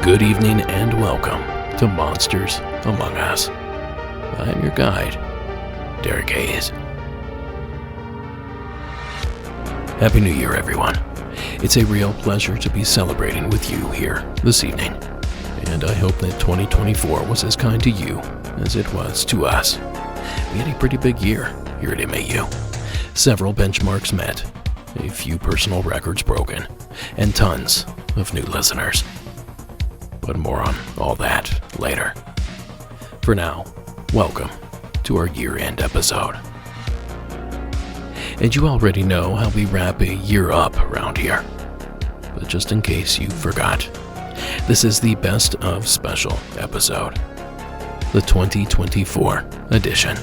Good evening and welcome to Monsters Among Us. I'm your guide, Derek Hayes. Happy New Year, everyone. It's a real pleasure to be celebrating with you here this evening, and I hope that 2024 was as kind to you as it was to us. We had a pretty big year here at MAU. Several benchmarks met, a few personal records broken, and tons of new listeners. But more on all that later. For now, welcome to our year-end episode. And you already know how we wrap a year up around here. But just in case you forgot, this is the best of special episode, the 2024 edition.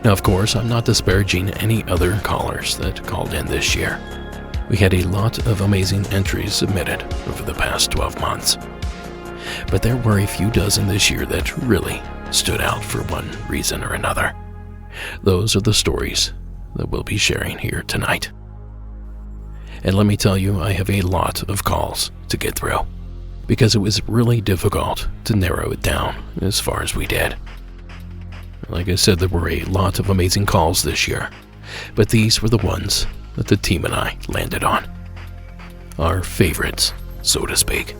Now, of course, I'm not disparaging any other callers that called in this year. We had a lot of amazing entries submitted over the past 12 months. But there were a few dozen this year that really stood out for one reason or another. Those are the stories that we'll be sharing here tonight. And let me tell you, I have a lot of calls to get through, because it was really difficult to narrow it down as far as we did. Like I said, there were a lot of amazing calls this year, but these were the ones that the team and I landed on. Our favorites, so to speak.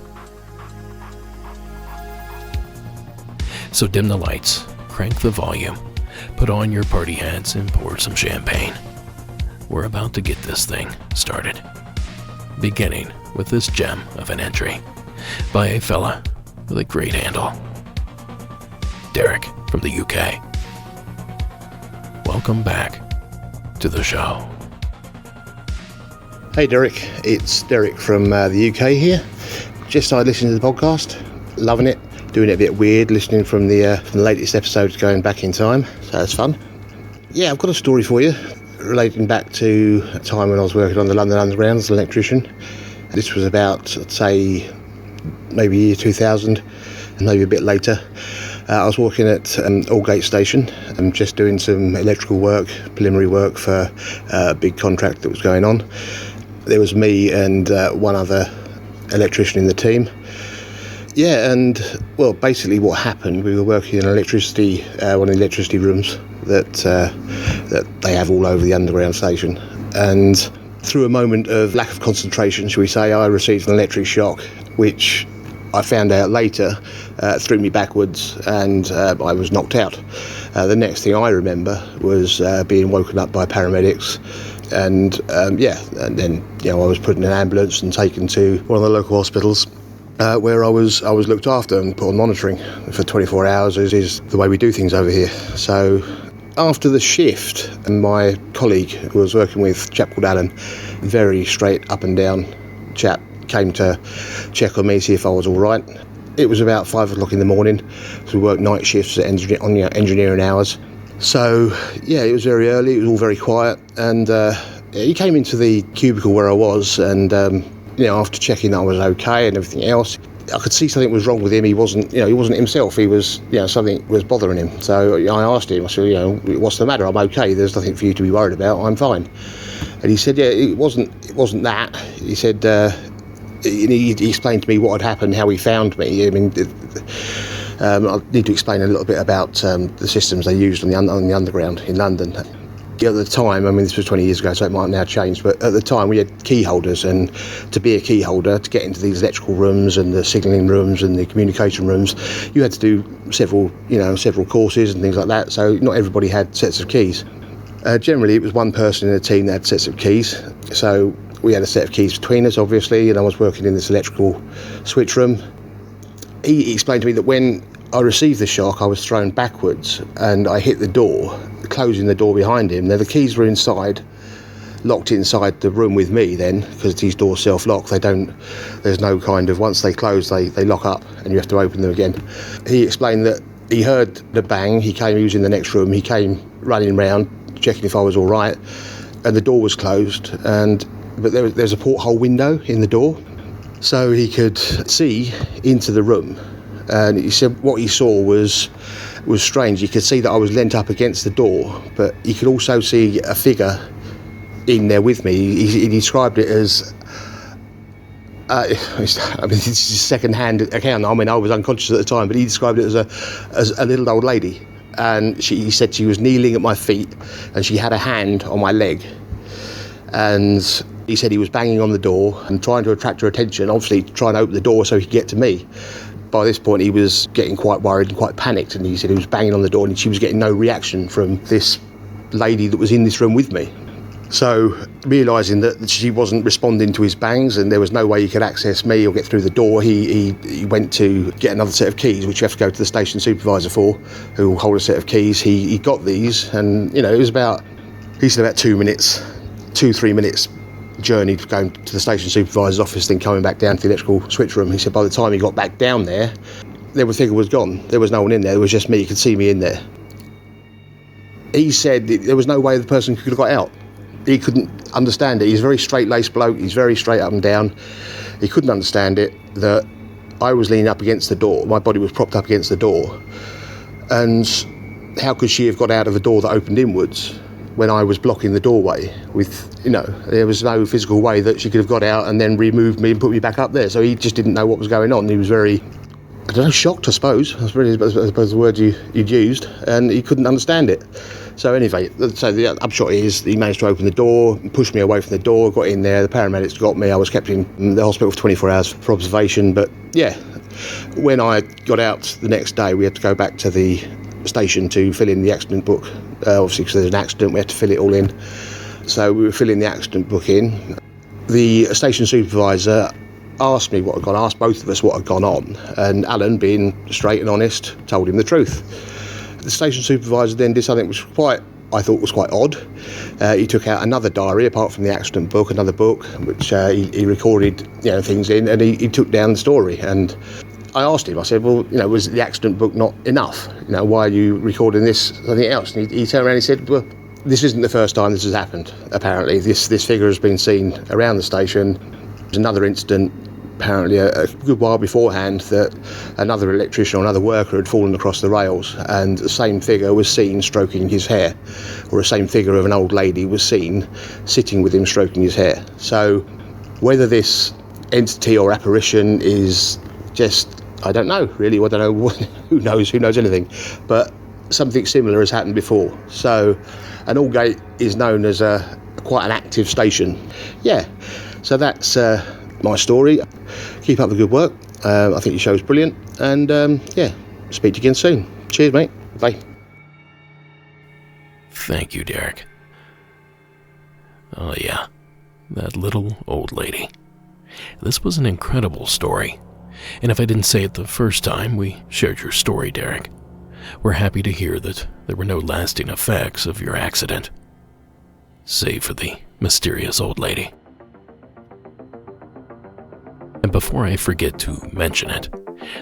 So dim the lights, crank the volume, put on your party hats, and pour some champagne. We're about to get this thing started. Beginning with this gem of an entry by a fella with a great handle. Derek from the UK. Welcome back to the show. Hey Derek, it's Derek from the UK here. Just started listening to the podcast, loving it. Doing it a bit weird, listening from the latest episodes going back in time, so that's fun. Yeah, I've got a story for you, relating back to a time when I was working on the London Underground as an electrician. This was about, I'd say, maybe year 2000, and maybe a bit later. I was working at Aldgate Station, just doing some electrical work, preliminary work for a big contract that was going on. There was me and one other electrician in the team. Yeah, and well, basically what happened, we were working in one of the electricity rooms that they have all over the underground station. And through a moment of lack of concentration, shall we say, I received an electric shock, which I found out later threw me backwards, and I was knocked out. The next thing I remember was being woken up by paramedics. And then I was put in an ambulance and taken to one of the local hospitals. Where I was looked after and put on monitoring for 24 hours is the way we do things over here. So after the shift, my colleague who was working with, a chap called Alan, very straight up and down chap, came to check on me, see if I was all right. It was about 5 o'clock in the morning, so we worked night shifts at engineering hours. So yeah, it was very early, it was all very quiet, and he came into the cubicle where I was, and after checking that I was okay and everything else, I could see something was wrong with him. He wasn't himself. He was, something was bothering him. So I asked him, I said, what's the matter? I'm okay. There's nothing for you to be worried about. I'm fine. And he said, yeah, it wasn't that. He said, he explained to me what had happened, how he found me. I mean, I need to explain a little bit about the systems they used on the underground in London. At the time, I mean, this was 20 years ago, so it might now change, but at the time we had key holders, and to be a key holder, to get into these electrical rooms and the signalling rooms and the communication rooms, you had to do several courses and things like that, so not everybody had sets of keys. Generally, it was one person in the team that had sets of keys. So we had a set of keys between us, obviously, and I was working in this electrical switch room. He explained to me that when I received the shock, I was thrown backwards and I hit the door, closing the door behind him. Now, the keys were inside, locked inside the room with me then, because these doors self-lock. There's no kind of, once they close, they lock up and you have to open them again. He explained that he heard the bang, he was in the next room, he came running round, checking if I was all right, and the door was closed, but there's a porthole window in the door, so he could see into the room. And he said what he saw was strange. He could see that I was leant up against the door, but he could also see a figure in there with me. He described it as, this is a second-hand account. I mean, I was unconscious at the time, but he described it as a little old lady. And he said she was kneeling at my feet, and she had a hand on my leg. And he said he was banging on the door and trying to attract her attention, obviously trying to open the door so he could get to me. By this point, he was getting quite worried and quite panicked, and he said he was banging on the door and she was getting no reaction from this lady that was in this room with me. So, realising that she wasn't responding to his bangs and there was no way he could access me or get through the door, he went to get another set of keys, which you have to go to the station supervisor for, who will hold a set of keys. He got these, and, it was he said about 3 minutes journey going to the station supervisor's office, then coming back down to the electrical switch room. He said by the time he got back down there, the figure was gone. There was no one in there. There was just me. You could see me in there. He said there was no way the person could have got out. He couldn't understand it. He's a very straight-laced bloke. He's very straight up and down. He couldn't understand it, that I was leaning up against the door. My body was propped up against the door. And how could she have got out of a door that opened inwards when I was blocking the doorway with, there was no physical way that she could have got out and then removed me and put me back up there. So he just didn't know what was going on. He was very, shocked, I suppose. That's really, I suppose the word you'd used, and he couldn't understand it. So anyway, the upshot is he managed to open the door, pushed me away from the door, got in there, the paramedics got me. I was kept in the hospital for 24 hours for observation. But yeah, when I got out the next day, we had to go back to the station to fill in the accident book. Obviously, because there's an accident, we had to fill it all in. So we were filling the accident book in. The station supervisor asked me what had gone on, asked both of us what had gone on, and Alan, being straight and honest, told him the truth. The station supervisor then did something which I thought was quite odd. He took out another diary apart from the accident book, another book which he recorded things in, and he took down the story. And I asked him, I said, well, was the accident book not enough? Why are you recording this, something else? And he turned around and he said, well, this isn't the first time this has happened, apparently. This figure has been seen around the station. There's another incident, apparently a good while beforehand, that another electrician or another worker had fallen across the rails, and the same figure was seen stroking his hair, or the same figure of an old lady was seen sitting with him stroking his hair. So whether this entity or apparition is just, I don't know, really. I don't know. Who knows anything? But something similar has happened before. So, and Aldgate is known as quite an active station. Yeah, so that's my story. Keep up the good work. I think your show's brilliant. And speak to you again soon. Cheers, mate. Bye. Thank you, Derek. Oh yeah, that little old lady. This was an incredible story. And if I didn't say it the first time we shared your story, Derek, we're happy to hear that there were no lasting effects of your accident, save for the mysterious old lady. And before I forget to mention it,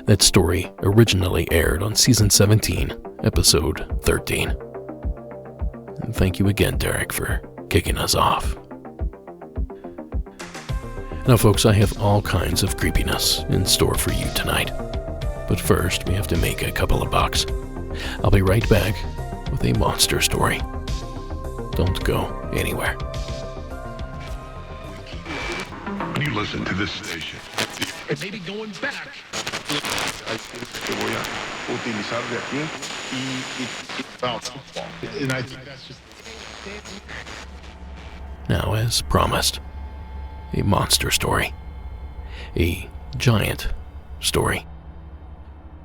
that story originally aired on Season 17, Episode 13. And thank you again, Derek, for kicking us off. Now, folks, I have all kinds of creepiness in store for you tonight. But first, we have to make a couple of bucks. I'll be right back with a monster story. Don't go anywhere. When you listen to this station, it may be going back. Que voy a utilizar de aquí and I think that's just. Now, as promised, a monster story. A giant story.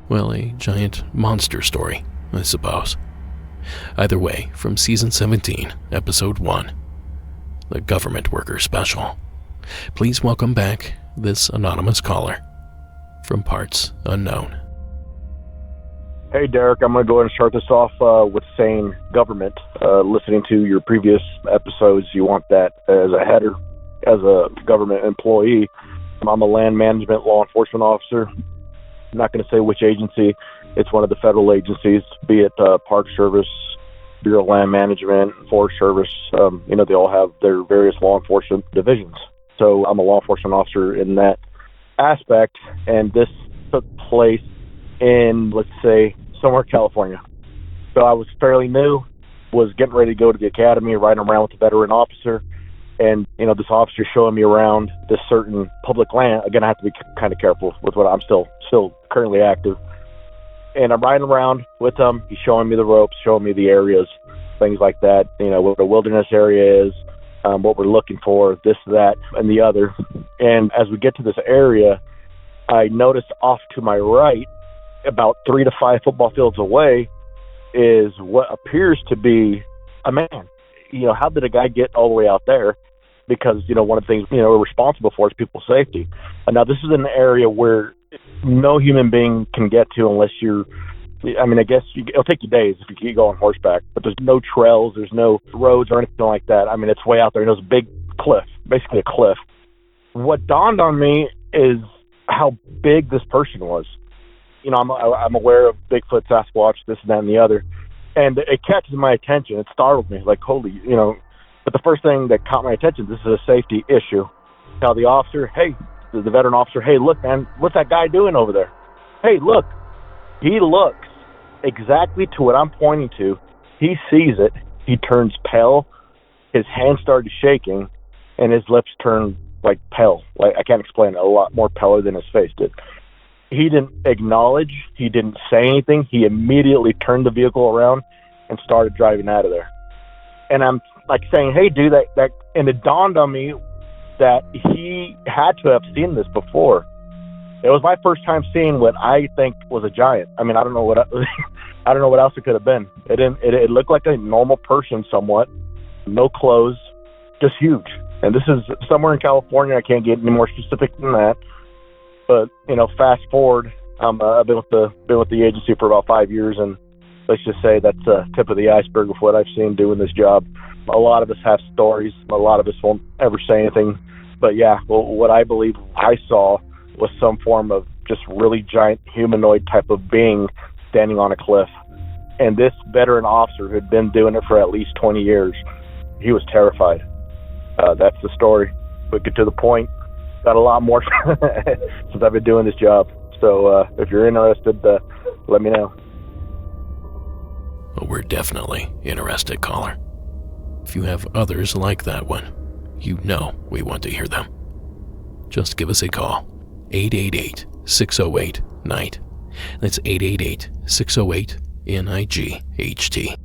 Well, a giant monster story, I suppose. Either way, from Season 17, Episode 1, the Government Worker Special, please welcome back this anonymous caller from parts unknown. Hey, Derek, I'm going to go ahead and start this off with saying government. Listening to your previous episodes, you want that as a header, as a government employee. I'm a land management law enforcement officer. I'm not going to say which agency. It's one of the federal agencies, be it Park Service, Bureau of Land Management, Forest Service. They all have their various law enforcement divisions. So I'm a law enforcement officer in that aspect, and this took place in, let's say, somewhere in California. So I was fairly new, was getting ready to go to the academy, riding around with a veteran officer, and, this officer showing me around this certain public land. Again, I have to be kind of careful with what I'm still currently active. And I'm riding around with him. He's showing me the ropes, showing me the areas, things like that, what the wilderness area is, what we're looking for, this, that, and the other. And as we get to this area, I noticed off to my right, about 3 to 5 football fields away, is what appears to be a man. How did a guy get all the way out there? Because, one of the things, we're responsible for is people's safety. And now this is an area where no human being can get to unless I guess it'll take you days if you keep going horseback, but there's no trails, there's no roads or anything like that. It's way out there. There's a big cliff, basically a cliff. What dawned on me is how big this person was. I'm aware of Bigfoot, Sasquatch, this, that, and the other. And it catches my attention. It startled me, like, holy, But the first thing that caught my attention, this is a safety issue. Tell the officer, hey, the veteran officer, hey, look, man, what's that guy doing over there? Hey, look. He looks exactly to what I'm pointing to. He sees it. He turns pale. His hands started shaking, and his lips turned, like, pale. Like, I can't explain it. A lot more paler than his face did. He didn't acknowledge. He didn't say anything. He immediately turned the vehicle around and started driving out of there. And I'm like saying, hey, dude, that, and it dawned on me that he had to have seen this before. It was my first time seeing what I think was a giant. I don't know what I don't know what else it could have been. It looked like a normal person somewhat, no clothes, just huge. And this is somewhere in California. I can't get any more specific than that. But fast forward, I've been with the agency for about 5 years, and let's just say that's the tip of the iceberg of what I've seen doing this job. A lot of us have stories. A lot of us won't ever say anything. But yeah, what I believe I saw was some form of just really giant humanoid type of being standing on a cliff. And this veteran officer who had been doing it for at least 20 years, he was terrified. That's the story. But get to the point. Got a lot more since I've been doing this job. So if you're interested, let me know. Well, we're definitely interested, caller. If you have others like that one, we want to hear them. Just give us a call. 888-608-NIGHT. That's 888-608-NIGHT.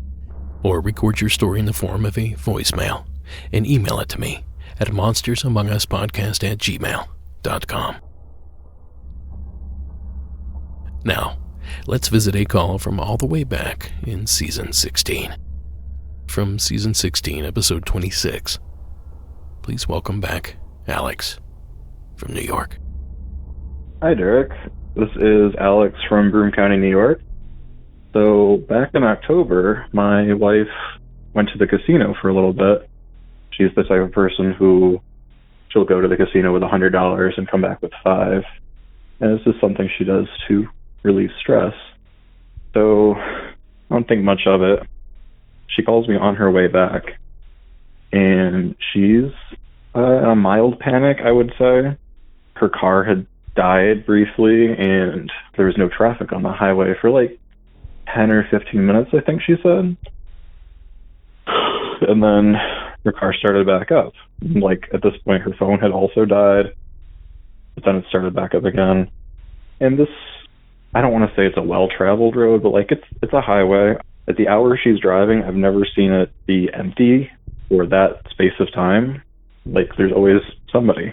Or record your story in the form of a voicemail and email it to me at monstersamonguspodcast@gmail.com. Now, let's visit a call from all the way back in Season 16. From Season 16, Episode 26. Please welcome back Alex from New York. Hi, Derek. This is Alex from Broome County, New York. So back in October, my wife went to the casino for a little bit. She's the type of person who she'll go to the casino with $100 and come back with $5. And this is something she does to relieve stress. So I don't think much of it. She calls me on her way back, and she's in a mild panic, I would say. Her car had died briefly, and there was no traffic on the highway for like 10 or 15 minutes, I think she said. And then her car started back up. Like, at this point, her phone had also died, but then it started back up again. And this, I don't want to say it's a well-traveled road, but like it's a highway. At the hour she's driving, I've never seen it be empty for that space of time. Like, there's always somebody.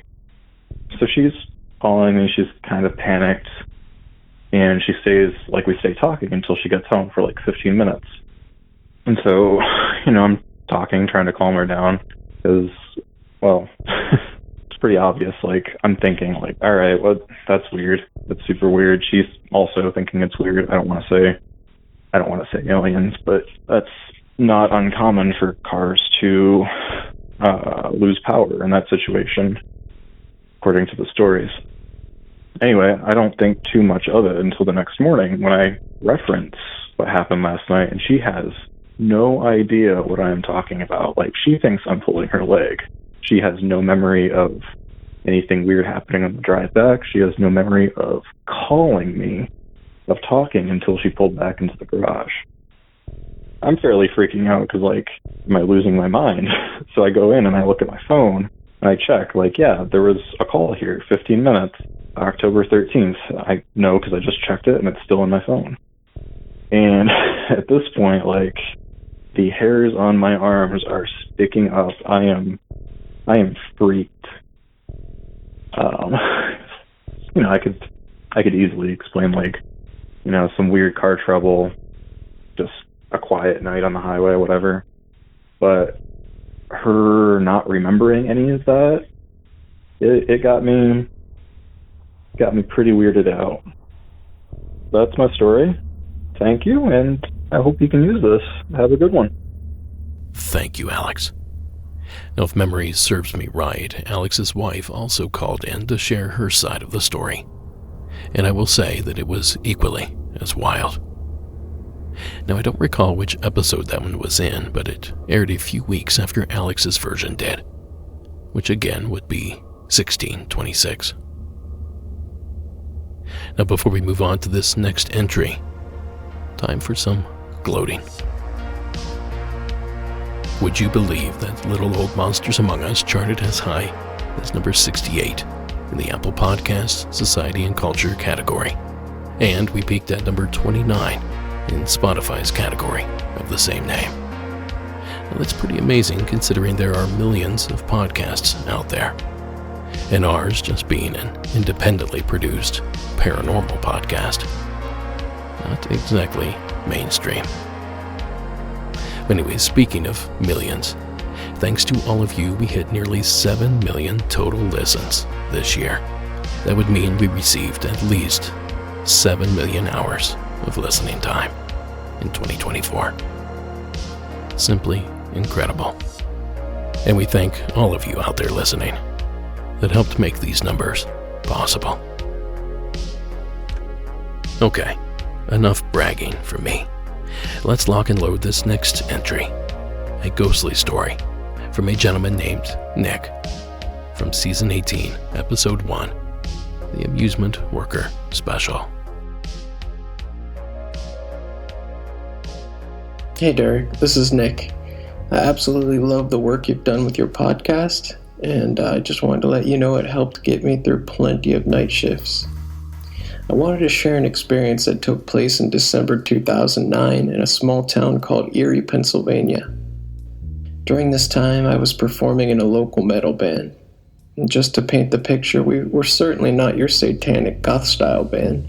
So she's calling me, she's kind of panicked, and she stays, like, we stay talking until she gets home for like 15 minutes. And so, I'm talking, trying to calm her down because, well, it's pretty obvious. Like, I'm thinking, like, all right, well, that's weird. That's super weird. She's also thinking it's weird. I don't want to say aliens, but that's not uncommon for cars to lose power in that situation, according to the stories. Anyway, I don't think too much of it until the next morning when I reference what happened last night, and she has no idea what I'm talking about. Like, she thinks I'm pulling her leg. She has no memory of anything weird happening on the drive back. She has no memory of calling me, of talking, until she pulled back into the garage. I'm fairly freaking out because, like, am I losing my mind? So I go in and I look at my phone and I check, like, yeah, there was a call here, 15 minutes, October 13th. I know because I just checked it and it's still in my phone. And at this point, like, the hairs on my arms are sticking up. I am freaked. I could easily explain, like, some weird car trouble, just a quiet night on the highway, whatever. But her not remembering any of that, it got me pretty weirded out. That's my story. Thank you, and I hope you can use this. Have a good one. Thank you, Alex. Now, if memory serves me right, Alex's wife also called in to share her side of the story. And I will say that it was equally as wild. Now, I don't recall which episode that one was in, but it aired a few weeks after Alex's version did, which again would be 1626. Now, before we move on to this next entry, time for some gloating. Would you believe that little old Monsters Among Us charted as high as number 68 in the Apple Podcasts, Society and Culture category, and we peaked at number 29 in Spotify's category of the same name? Now, that's pretty amazing considering there are millions of podcasts out there, and ours just being an independently produced paranormal podcast. Not exactly mainstream. Anyway, speaking of millions, thanks to all of you, we hit nearly 7 million total listens this year. That would mean we received at least 7 million hours of listening time in 2024. Simply incredible. And we thank all of you out there listening that helped make these numbers possible. Okay, enough bragging from me. Let's lock and load this next entry, a ghostly story from a gentleman named Nick from Season 18, Episode 1, The Amusement Worker Special. Hey Derek, this is Nick. I absolutely love the work you've done with your podcast, and I just wanted to let you know it helped get me through plenty of night shifts. I wanted to share an experience that took place in December 2009 in a small town called Erie, Pennsylvania. During this time, I was performing in a local metal band. And just to paint the picture, we were certainly not your satanic goth-style band.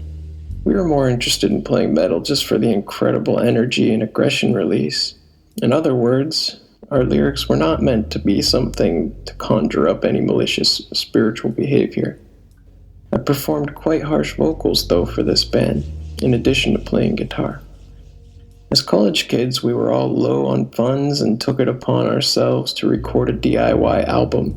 We were more interested in playing metal just for the incredible energy and aggression release. In other words, our lyrics were not meant to be something to conjure up any malicious spiritual behavior. I performed quite harsh vocals, though, for this band, in addition to playing guitar. As college kids, we were all low on funds and took it upon ourselves to record a DIY album.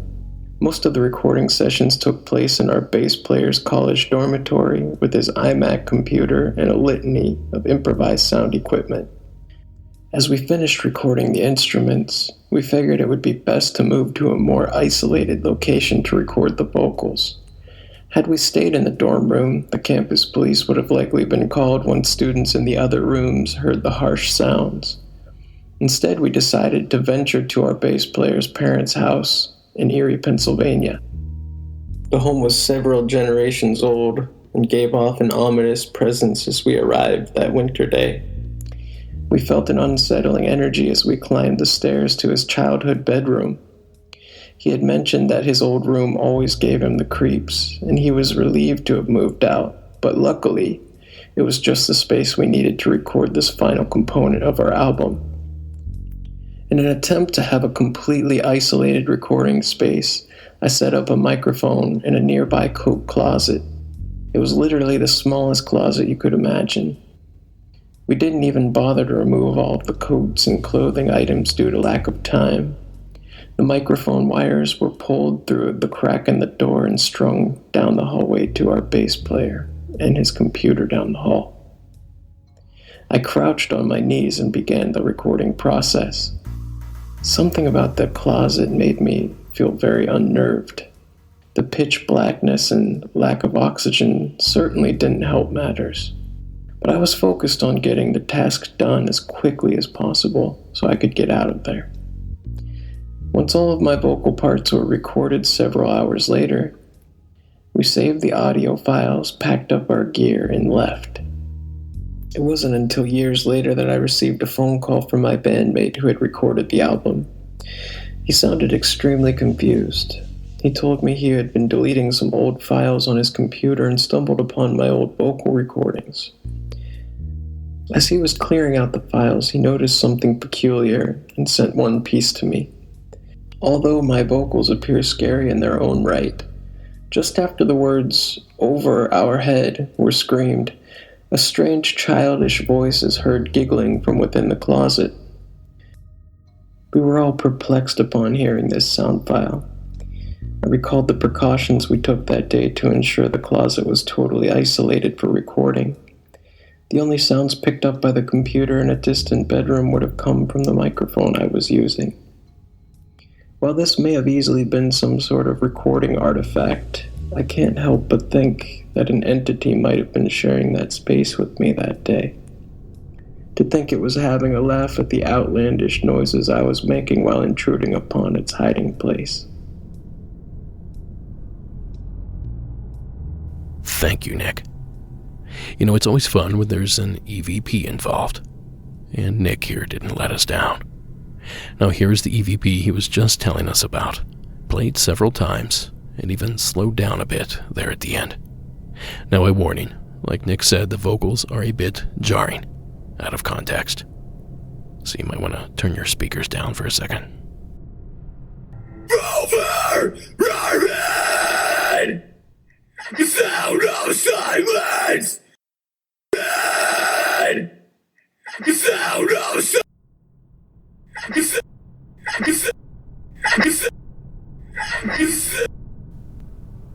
Most of the recording sessions took place in our bass player's college dormitory with his iMac computer and a litany of improvised sound equipment. As we finished recording the instruments, we figured it would be best to move to a more isolated location to record the vocals. Had we stayed in the dorm room, the campus police would have likely been called when students in the other rooms heard the harsh sounds. Instead, we decided to venture to our bass player's parents' house in Erie, Pennsylvania. The home was several generations old and gave off an ominous presence as we arrived that winter day. We felt an unsettling energy as we climbed the stairs to his childhood bedroom. He had mentioned that his old room always gave him the creeps, and he was relieved to have moved out, but luckily, it was just the space we needed to record this final component of our album. In an attempt to have a completely isolated recording space, I set up a microphone in a nearby coat closet. It was literally the smallest closet you could imagine. We didn't even bother to remove all of the coats and clothing items due to lack of time. The microphone wires were pulled through the crack in the door and strung down the hallway to our bass player and his computer down the hall. I crouched on my knees and began the recording process. Something about the closet made me feel very unnerved. The pitch blackness and lack of oxygen certainly didn't help matters. But I was focused on getting the task done as quickly as possible so I could get out of there. Once all of my vocal parts were recorded several hours later, we saved the audio files, packed up our gear, and left. It wasn't until years later that I received a phone call from my bandmate who had recorded the album. He sounded extremely confused. He told me he had been deleting some old files on his computer and stumbled upon my old vocal recordings. As he was clearing out the files, he noticed something peculiar and sent one piece to me. Although my vocals appear scary in their own right, just after the words "over our head" were screamed, a strange childish voice is heard giggling from within the closet. We were all perplexed upon hearing this sound file. I recalled the precautions we took that day to ensure the closet was totally isolated for recording. The only sounds picked up by the computer in a distant bedroom would have come from the microphone I was using. While this may have easily been some sort of recording artifact, I can't help but think that an entity might have been sharing that space with me that day. To think it was having a laugh at the outlandish noises I was making while intruding upon its hiding place. Thank you, Nick. You know, it's always fun when there's an EVP involved. And Nick here didn't let us down. Now here's the EVP he was just telling us about. Played several times, and even slowed down a bit there at the end. Now a warning, like Nick said, the vocals are a bit jarring, out of context. So you might want to turn your speakers down for a second. Over our head! The sound of silence! Head! The sound of silence!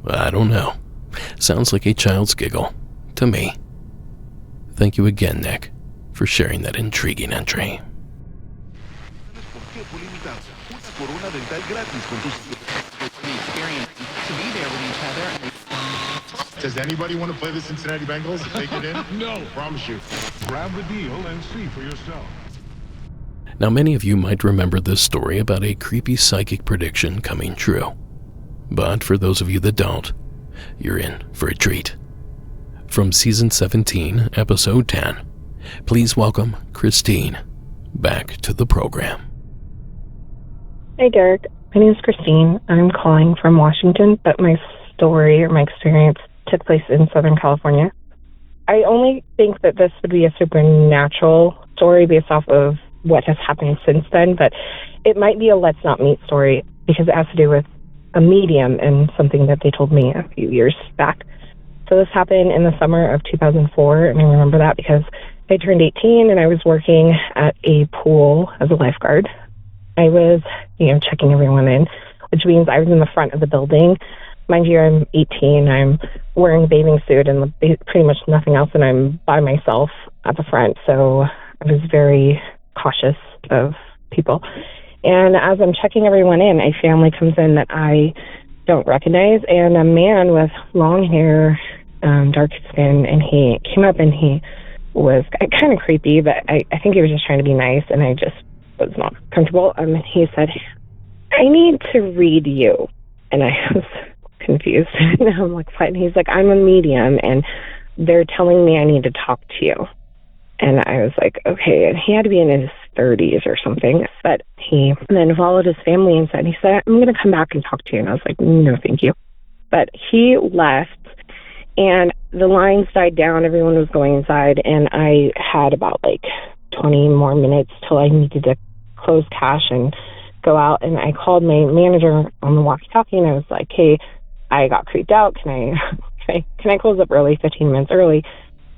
I don't know. Sounds like a child's giggle, to me. Thank you again, Nick, for sharing that intriguing entry. Does anybody want to play the Cincinnati Bengals and take it in? No. Promise you. Grab the deal and see for yourself. Now, many of you might remember this story about a creepy psychic prediction coming true. But for those of you that don't, you're in for a treat. From Season 17, Episode 10, please welcome Christine back to the program. Hey, Derek. My name is Christine. I'm calling from Washington, but my story or my experience took place in Southern California. I only think that this would be a supernatural story based off of what has happened since then, but it might be a let's not meet story because it has to do with a medium and something that they told me a few years back. So this happened in the summer of 2004, and I remember that because I turned 18 and I was working at a pool as a lifeguard. I was, checking everyone in, which means I was in the front of the building. Mind you, I'm 18, I'm wearing a bathing suit and pretty much nothing else, and I'm by myself at the front, so I was very cautious of people. And as I'm checking everyone in, a family comes in that I don't recognize, and a man with long hair, dark skin, and he came up and he was kind of creepy, but I think he was just trying to be nice, and I just was not comfortable. And he said, "I need to read you." And I was confused. And I'm like, "What?" And he's like, "I'm a medium, and they're telling me I need to talk to you." And I was like, okay. And he had to be in his 30s or something. But he then followed his family and he said, "I'm going to come back and talk to you." And I was like, "No, thank you." But he left, and the lines died down. Everyone was going inside, and I had about 20 more minutes till I needed to close cash and go out. And I called my manager on the walkie-talkie, and I was like, hey, I got creeped out. Can I close up early, 15 minutes early?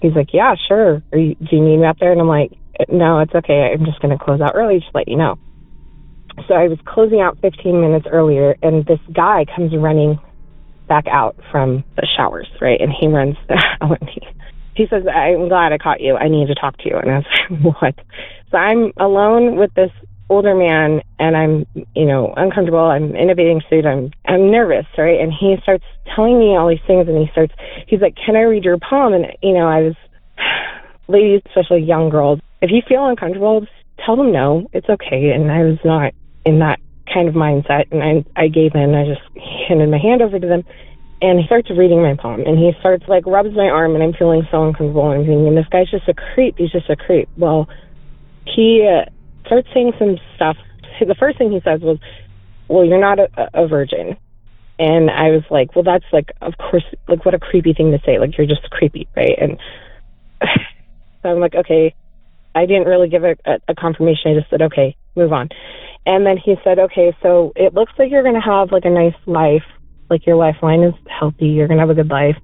He's like, yeah, sure. Do you need me up there? And I'm like, no, it's okay. I'm just going to close out early, just to let you know. So I was closing out 15 minutes earlier, and this guy comes running back out from the showers, right? And he runs out, and he says, I'm glad I caught you. I need to talk to you. And I was like, what? So I'm alone with this older man, and I'm, uncomfortable. I'm in a bathing suit. I'm nervous, right? And he starts telling me all these things, and he's like, can I read your palm? And, I was, ladies, especially young girls, if you feel uncomfortable, tell them no. It's okay. And I was not in that kind of mindset, and I gave in. I just handed my hand over to them, and he starts reading my palm, and he starts, rubs my arm, and I'm feeling so uncomfortable, and I'm thinking, this guy's just a creep. He's just a creep. Well, he starts saying some stuff. The first thing he says was, well, you're not a virgin. And I was like, well, that's, of course, what a creepy thing to say. You're just creepy, right? And so I'm like, okay. I didn't really give a confirmation. I just said, okay, move on. And then he said, okay, so it looks like you're going to have, a nice life. Your lifeline is healthy. You're going to have a good life.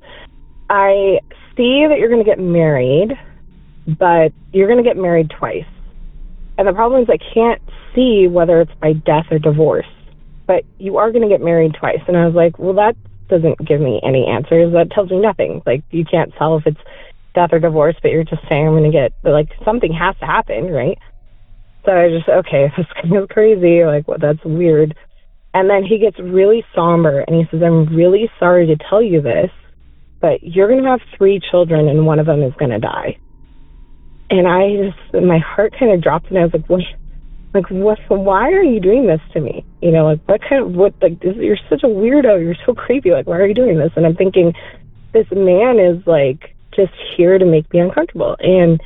I see that you're going to get married, but you're going to get married twice. And the problem is I can't see whether it's by death or divorce, but you are going to get married twice. And I was like, well, that doesn't give me any answers. That tells me nothing. You can't tell if it's death or divorce, but you're just saying I'm going to get, something has to happen, right? So I just, okay, that's kind of crazy. That's weird. And then he gets really somber, and he says, I'm really sorry to tell you this, but you're going to have 3 children, and one of them is going to die. And my heart kind of dropped, and I was like, what, why are you doing this to me? You're such a weirdo. You're so creepy. Why are you doing this? And I'm thinking, this man is just here to make me uncomfortable. And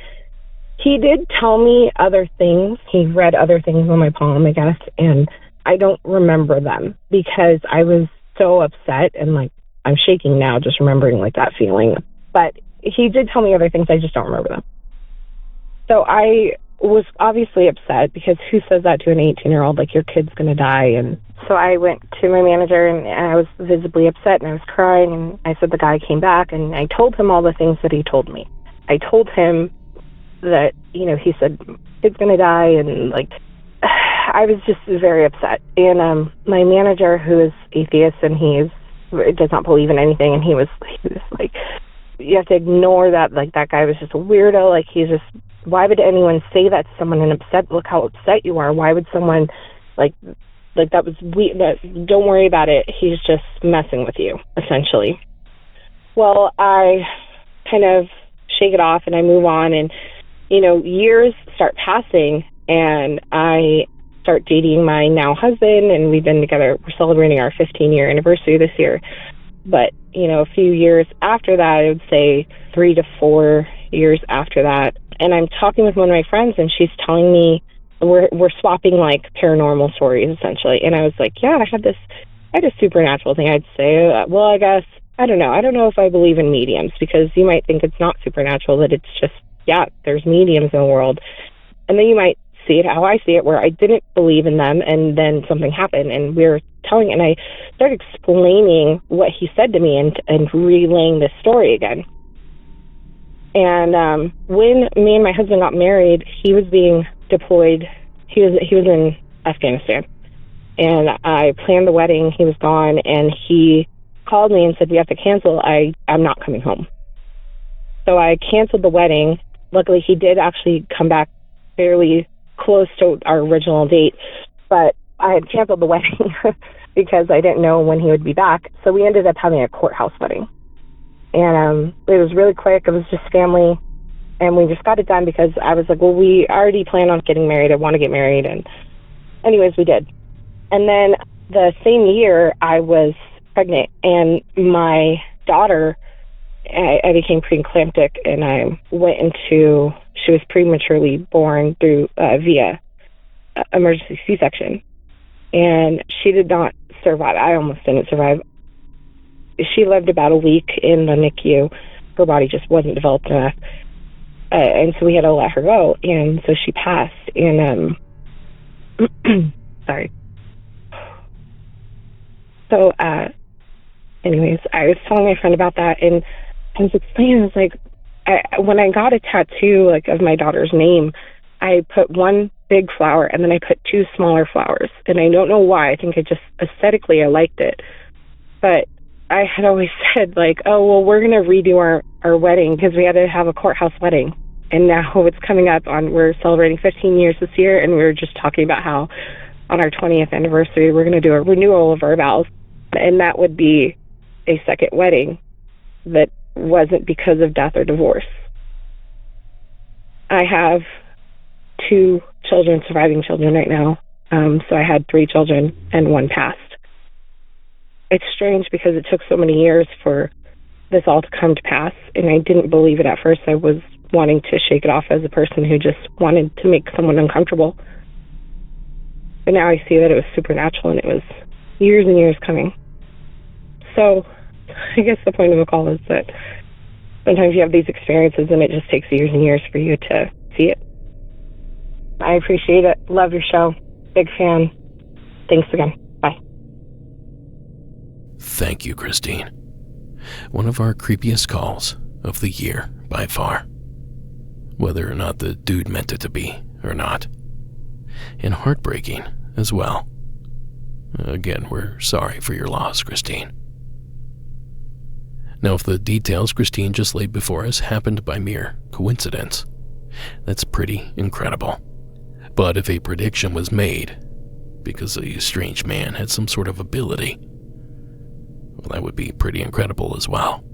he did tell me other things. He read other things on my palm, I guess, and I don't remember them because I was so upset, and I'm shaking now just remembering that feeling. But he did tell me other things. I just don't remember them. So I was obviously upset because who says that to an 18-year-old? Your kid's going to die. And so I went to my manager, and I was visibly upset, and I was crying, and I said the guy came back, and I told him all the things that he told me. I told him that, he said, kid's going to die, and I was just very upset. And my manager, who is atheist, and he does not believe in anything, and he was like, you have to ignore that, that guy was just a weirdo, he's just, why would anyone say that to someone and look how upset you are? Why would someone, that was weird, don't worry about it, he's just messing with you, essentially. Well, I kind of shake it off, and I move on, and, years start passing, and I start dating my now husband, and we've been together, we're celebrating our 15-year anniversary this year. But, a few years after that, I would say 3 to 4 years after that, and I'm talking with one of my friends, and she's telling me, we're swapping paranormal stories, essentially. And I was like, yeah, I had a supernatural thing. I'd say, well, I guess, I don't know if I believe in mediums, because you might think it's not supernatural, that it's just, yeah, there's mediums in the world. And then you might see it how I see it, where I didn't believe in them, and then something happened, and we were telling, and I started explaining what he said to me and relaying this story again. And when me and my husband got married, he was being deployed. He was in Afghanistan, and I planned the wedding. He was gone, and he called me and said, we have to cancel. I'm not coming home. So I canceled the wedding. Luckily, he did actually come back fairly close to our original date, but I had canceled the wedding because I didn't know when he would be back. So we ended up having a courthouse wedding. And it was really quick. It was just family. And we just got it done because I was like, well, we already plan on getting married. I want to get married. And anyways, we did. And then the same year I was pregnant, and my daughter, I became preeclamptic, and I went into, she was prematurely born through via emergency C-section. And she did not survive. I almost didn't survive. She lived about a week in the NICU. Her body just wasn't developed enough. And so we had to let her go. And so she passed. And Sorry. So, anyways, I was telling my friend about that, and I was explaining, I was like, when I got a tattoo, like, of my daughter's name, I put one big flower, and then I put two smaller flowers, and I don't know why. I think I just, aesthetically, I liked it. But I had always said, like, oh, well, we're going to redo our wedding, because we had to have a courthouse wedding. And now it's coming up we're celebrating 15 years this year, and we were just talking about how on our 20th anniversary, we're going to do a renewal of our vows. And that would be a second wedding that wasn't because of death or divorce. I have 2 children, surviving children right now. So I had 3 children and 1 passed. It's strange because it took so many years for this all to come to pass, and I didn't believe it at first. I was wanting to shake it off as a person who just wanted to make someone uncomfortable. But now I see that it was supernatural, and it was years and years coming. So I guess the point of the call is that sometimes you have these experiences and it just takes years and years for you to see it. I appreciate it. Love your show. Big fan. Thanks again. Bye. Thank you, Christine. One of our creepiest calls of the year by far. Whether or not the dude meant it to be or not. And heartbreaking as well. Again, we're sorry for your loss, Christine. Now, if the details Christine just laid before us happened by mere coincidence, that's pretty incredible. But if a prediction was made because a strange man had some sort of ability, well, that would be pretty incredible as well.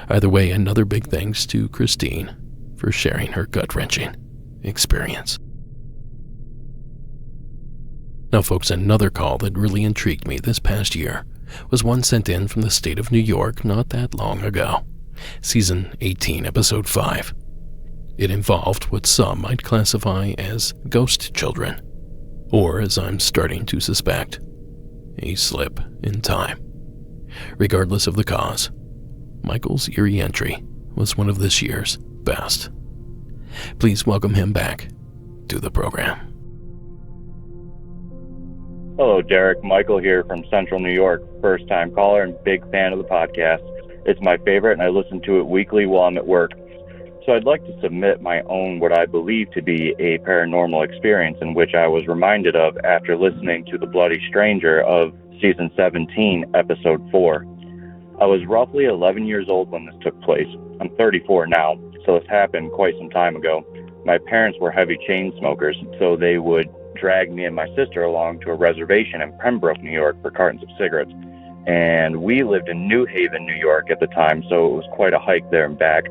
Either way, another big thanks to Christine for sharing her gut-wrenching experience. Now, folks, another call that really intrigued me this past year was one sent in from the state of New York not that long ago. Season 18, Episode 5. It involved what some might classify as ghost children, or, as I'm starting to suspect, a slip in time. Regardless of the cause, Michael's eerie entry was one of this year's best. Please welcome him back to the program. Hello, Derek. Michael here from Central New York. First-time caller and big fan of the podcast. It's my favorite, and I listen to it weekly while I'm at work. So I'd like to submit my own, what I believe to be a paranormal experience in which I was reminded of after listening to The Bloody Stranger of Season 17, Episode 4. I was roughly 11 years old when this took place. I'm 34 now, so this happened quite some time ago. My parents were heavy chain smokers, so they would drag me and my sister along to a reservation in Pembroke, New York for cartons of cigarettes. And we lived in New Haven, New York at the time, so it was quite a hike there and back.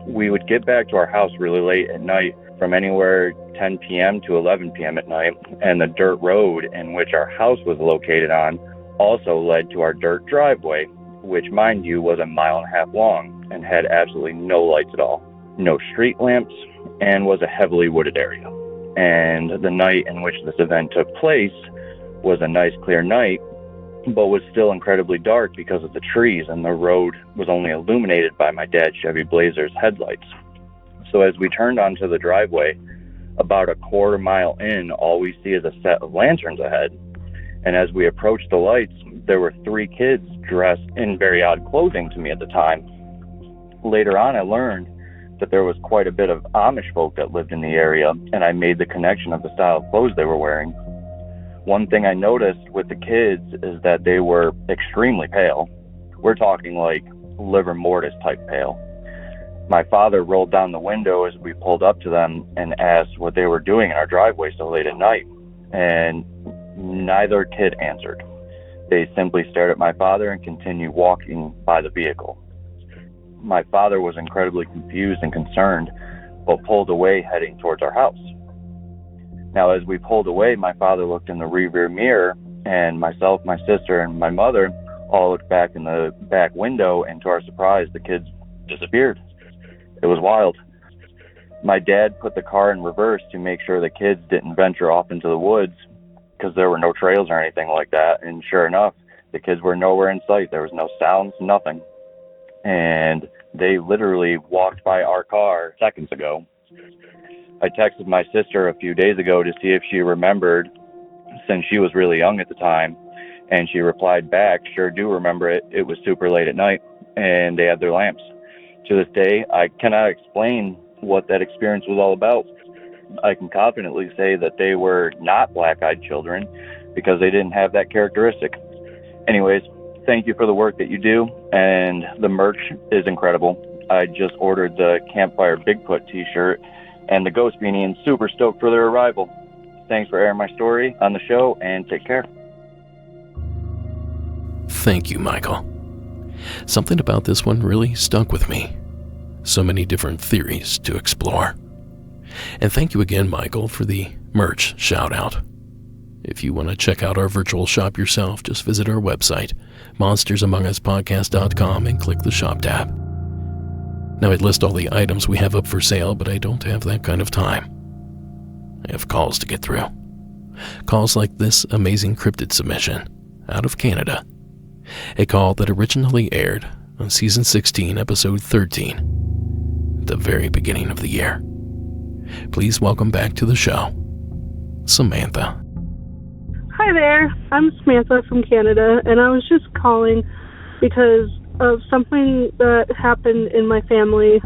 We would get back to our house really late at night, from anywhere 10 p.m. to 11 p.m. at night, and the dirt road in which our house was located on also led to our dirt driveway, which, mind you, was 1.5 miles long and had absolutely no lights at all, no street lamps, and was a heavily wooded area. And the night in which this event took place was a nice clear night, but was still incredibly dark because of the trees, and the road was only illuminated by my dad's Chevy Blazer's headlights. So as we turned onto the driveway, about 1/4 mile in, all we see is a set of lanterns ahead. And as we approached the lights, there were 3 kids dressed in very odd clothing to me at the time. Later on, I learned that there was quite a bit of Amish folk that lived in the area, and I made the connection of the style of clothes they were wearing. One thing I noticed with the kids is that they were extremely pale. We're talking like livor mortis type pale. My father rolled down the window as we pulled up to them and asked what they were doing in our driveway so late at night, and neither kid answered. They simply stared at my father and continued walking by the vehicle. My father was incredibly confused and concerned, but pulled away heading towards our house. Now, as we pulled away, my father looked in the rearview mirror, and myself, my sister, and my mother all looked back in the back window, and to our surprise, the kids disappeared. It was wild. My dad put the car in reverse to make sure the kids didn't venture off into the woods, because there were no trails or anything like that, and sure enough, the kids were nowhere in sight. There was no sounds, nothing. And they literally walked by our car seconds ago. I texted my sister a few days ago to see if she remembered, since she was really young at the time, and she replied back, "Sure do remember it. It was super late at night, and they had their lamps." To this day, I cannot explain what that experience was all about. I can confidently say that they were not black-eyed children because they didn't have that characteristic. Anyways, thank you for the work that you do, and the merch is incredible. I just ordered the Campfire Bigfoot t-shirt and the Ghost Beanie, and super stoked for their arrival. Thanks for airing my story on the show, and take care. Thank you, Michael. Something about this one really stuck with me. So many different theories to explore. And thank you again, Michael, for the merch shout-out. If you want to check out our virtual shop yourself, just visit our website, monstersamonguspodcast.com, and click the shop tab. Now, I'd list all the items we have up for sale, but I don't have that kind of time. I have calls to get through. Calls like this amazing cryptid submission out of Canada. A call that originally aired on Season 16, Episode 13, at the very beginning of the year. Please welcome back to the show, Samantha. Hi there, I'm Samantha from Canada, and I was just calling because of something that happened in my family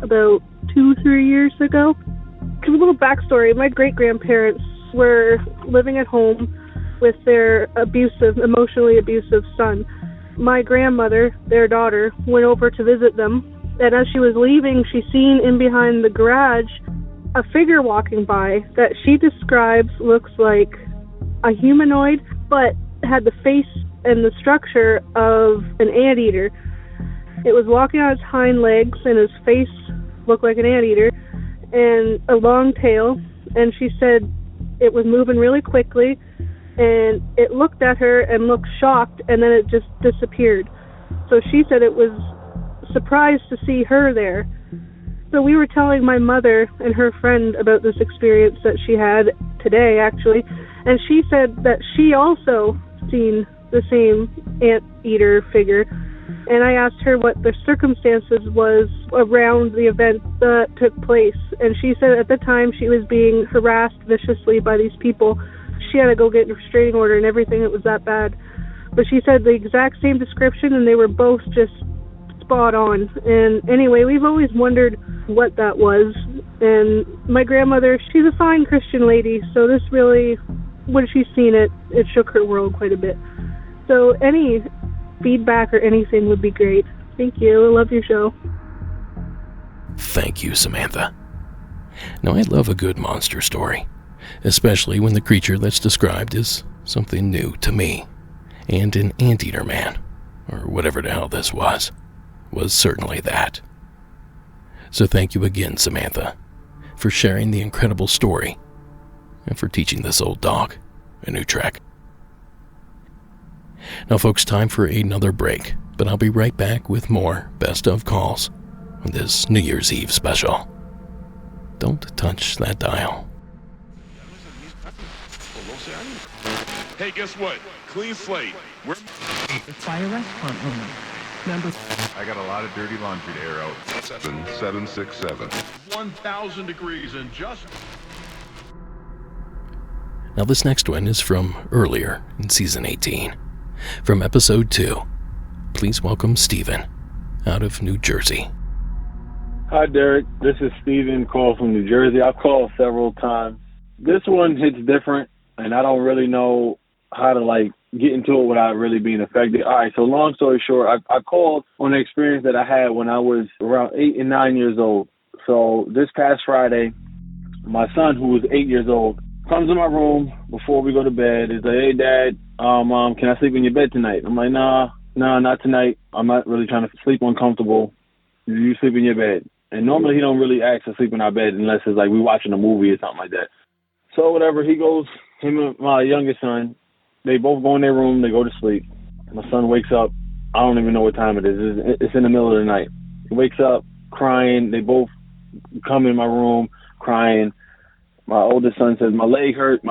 about 2-3 years ago. A little backstory, my great-grandparents were living at home with their emotionally abusive son. My grandmother, their daughter, went over to visit them, and as she was leaving, she seen in behind the garage a figure walking by that she describes looks like a humanoid, but had the face and the structure of an anteater. It was walking on its hind legs, and his face looked like an anteater, and a long tail, and she said it was moving really quickly, and it looked at her and looked shocked, and then it just disappeared. So she said it was surprised to see her there. So we were telling my mother and her friend about this experience that she had today, actually, and she said that she also seen the same anteater figure. And I asked her what the circumstances was around the event that took place. And she said at the time she was being harassed viciously by these people. She had to go get a restraining order and everything. It was that bad. But she said the exact same description, and they were both just spot on. And anyway, we've always wondered what that was. And my grandmother, she's a fine Christian lady, so this really, when she seen it, it shook her world quite a bit. So any feedback or anything would be great. Thank you. I love your show. Thank you, Samantha. Now, I love a good monster story, especially when the creature that's described is something new to me. And an anteater man, or whatever the hell this was certainly that. So thank you again, Samantha, for sharing the incredible story and for teaching this old dog a new trick. Now, folks, time for another break, but I'll be right back with more best of calls on this New Year's Eve special. Don't touch that dial. Hey, guess what? Clean slate. We're by a restaurant owner. Number. I got a lot of dirty laundry to air out. 7767. 1,000 degrees and just. Now, this next one is from earlier in Season 18. From Episode 2, please welcome Steven out of New Jersey. Hi, Derek. This is Steven, call from New Jersey. I've called several times. This one hits different, and I don't really know how to, get into it without really being affected. All right, so long story short, I called on an experience that I had when I was around 8 and 9 years old. So this past Friday, my son, who was 8 years old, comes in my room before we go to bed. He's like, "Hey, Dad, Mom, can I sleep in your bed tonight?" I'm like, nah, not tonight. I'm not really trying to sleep uncomfortable. You sleep in your bed. And normally he don't really ask to sleep in our bed unless it's like we watching a movie or something like that. So whatever, he goes, him and my youngest son, they both go in their room, they go to sleep. My son wakes up, I don't even know what time it is. It's in the middle of the night. He wakes up crying. They both come in my room crying. My oldest son says, my leg hurts.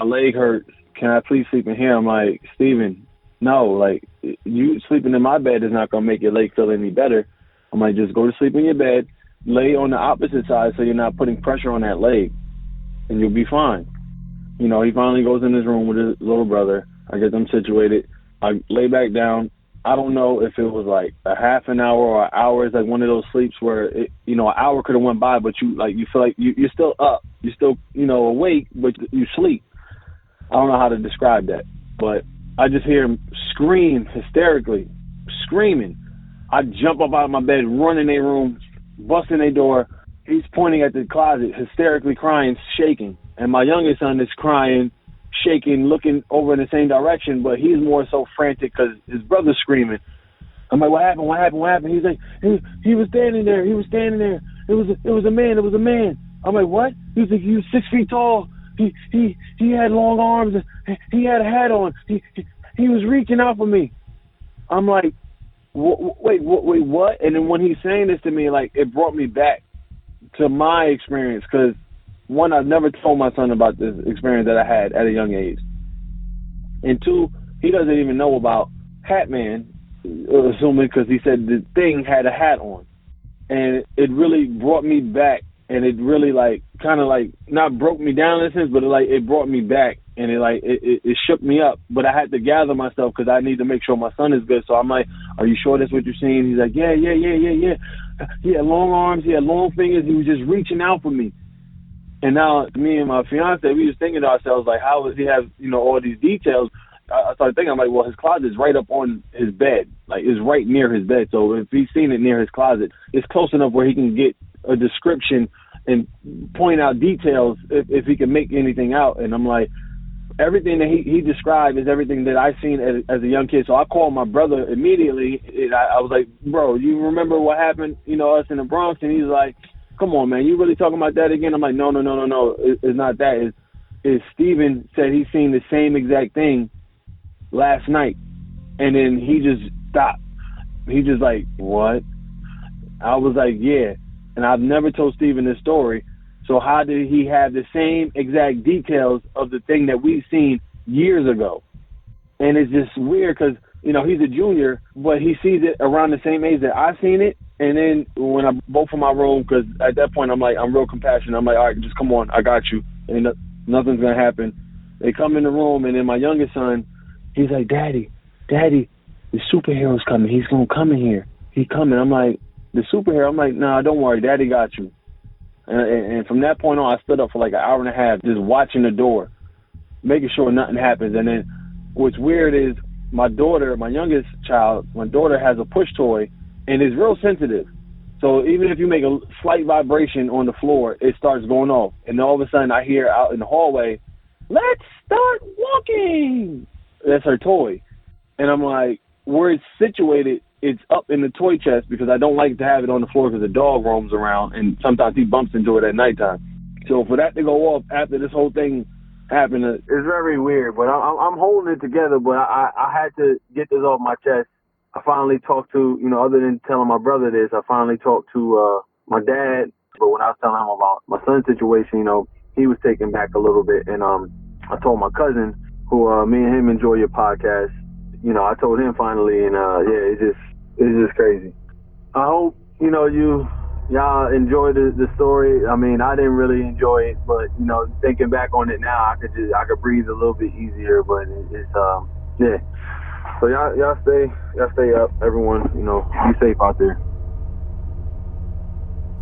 Can I please sleep in here? I'm like, Steven, no, you sleeping in my bed is not going to make your leg feel any better. I'm like, just go to sleep in your bed, lay on the opposite side so you're not putting pressure on that leg. and you'll be fine. You know, he finally goes in his room with his little brother. I get them situated. I lay back down. I don't know if it was like a half an hour or an hour. It's like one of those sleeps where, it, you know, an hour could have went by, but you feel like you're still up. You're still, you know, awake, but you sleep. I don't know how to describe that, but I just hear him scream hysterically, screaming. I jump up out of my bed, run in their room, bust in their door. He's pointing at the closet, hysterically crying, shaking. And my youngest son is crying, shaking, looking over in the same direction, but he's more so frantic because his brother's screaming. I'm like, what happened? What happened? What happened? He's like, he was standing there. He was standing there. It was a man. It was a man. I'm like, what? He's like, he was 6 feet tall. He had long arms. He had a hat on. He was reaching out for me. I'm like, wait, what? And then when he's saying this to me, like, it brought me back to my experience because, one, I've never told my son about this experience that I had at a young age. And two, he doesn't even know about Hat Man, assuming because he said the thing had a hat on. And it really brought me back, and it really, like, kind of, like, not broke me down in a sense, but it brought me back, and it shook me up. But I had to gather myself because I need to make sure my son is good. So I'm like, are you sure that's what you're seeing? He's like, yeah. He had long arms. He had long fingers. He was just reaching out for me. And now me and my fiance, we was thinking to ourselves, like, how does he have, you know, all these details? I started thinking, I'm like, well, his closet is right up on his bed. Like, it's right near his bed. So if he's seen it near his closet, it's close enough where he can get a description and point out details if he can make anything out. And I'm like, everything that he described is everything that I seen as a young kid. So I called my brother immediately. And I was like, bro, you remember what happened, you know, us in the Bronx? And he's like, come on, man, you really talking about that again? I'm like, no. It's not that. It's Steven said he's seen the same exact thing last night. And then he just stopped. He just like, what? I was like, yeah. And I've never told Steven this story. So how did he have the same exact details of the thing that we've seen years ago? And it's just weird because, you know, he's a junior, but he sees it around the same age that I've seen it. And then when I both in my room, because at that point I'm like, I'm real compassionate. I'm like, all right, just come on, I got you. And nothing's going to happen. They come in the room, and then my youngest son, he's like, Daddy, the superhero's coming. He's going to come in here. He's coming. I'm like, the superhero? I'm like, nah, don't worry, Daddy got you. And from that point on, I stood up for like an hour and a half just watching the door, making sure nothing happens. And then what's weird is my daughter, my youngest child, my daughter has a push toy, and it's real sensitive. So even if you make a slight vibration on the floor, it starts going off. And all of a sudden I hear out in the hallway, let's start walking. That's her toy. And I'm like, where it's situated, it's up in the toy chest because I don't like to have it on the floor because the dog roams around and sometimes he bumps into it at nighttime. So for that to go off after this whole thing happened, it's very weird. But I'm holding it together, but I had to get this off my chest. I finally talked to, you know, other than telling my brother this, I finally talked to my dad. But when I was telling him about my son's situation, you know, he was taken back a little bit. And I told my cousin, who me and him enjoy your podcast, you know, I told him finally, and yeah, it's just crazy. I hope, you know, y'all enjoy the story. I mean, I didn't really enjoy it, but, you know, thinking back on it now, I could breathe a little bit easier, but it's yeah. So y'all stay up, everyone. You know, be safe out there.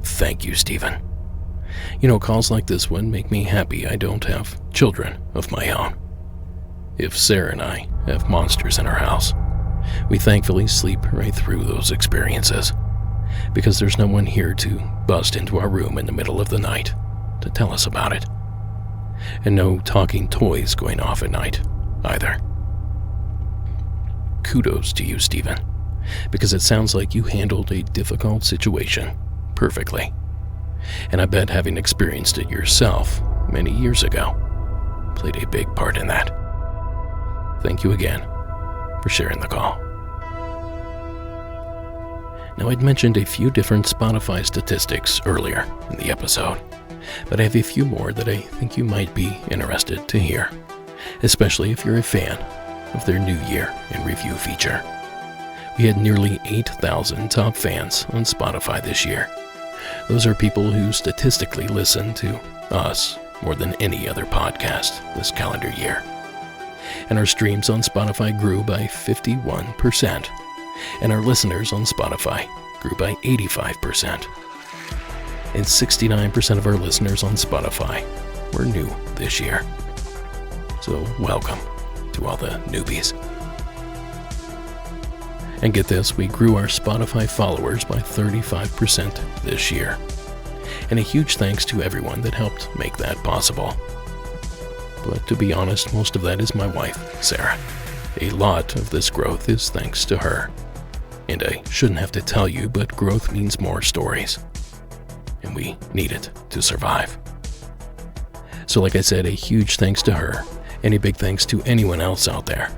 Thank you, Stephen. You know, calls like this one make me happy I don't have children of my own. If Sarah and I have monsters in our house, we thankfully sleep right through those experiences, because there's no one here to bust into our room in the middle of the night to tell us about it. And no talking toys going off at night, either. Kudos to you, Stephen, because it sounds like you handled a difficult situation perfectly. And I bet having experienced it yourself many years ago played a big part in that. Thank you again for sharing the call. Now, I'd mentioned a few different Spotify statistics earlier in the episode, but I have a few more that I think you might be interested to hear, especially if you're a fan of their New Year in Review feature. We had nearly 8,000 top fans on Spotify this year. Those are people who statistically listen to us more than any other podcast this calendar year. And our streams on Spotify grew by 51%, and our listeners on Spotify grew by 85%. And 69% of our listeners on Spotify were new this year. So welcome to all the newbies. And get this, we grew our Spotify followers by 35% this year. And a huge thanks to everyone that helped make that possible. But to be honest, most of that is my wife, Sarah. A lot of this growth is thanks to her. And I shouldn't have to tell you, but growth means more stories. And we need it to survive. So like I said, a huge thanks to her, and a big thanks to anyone else out there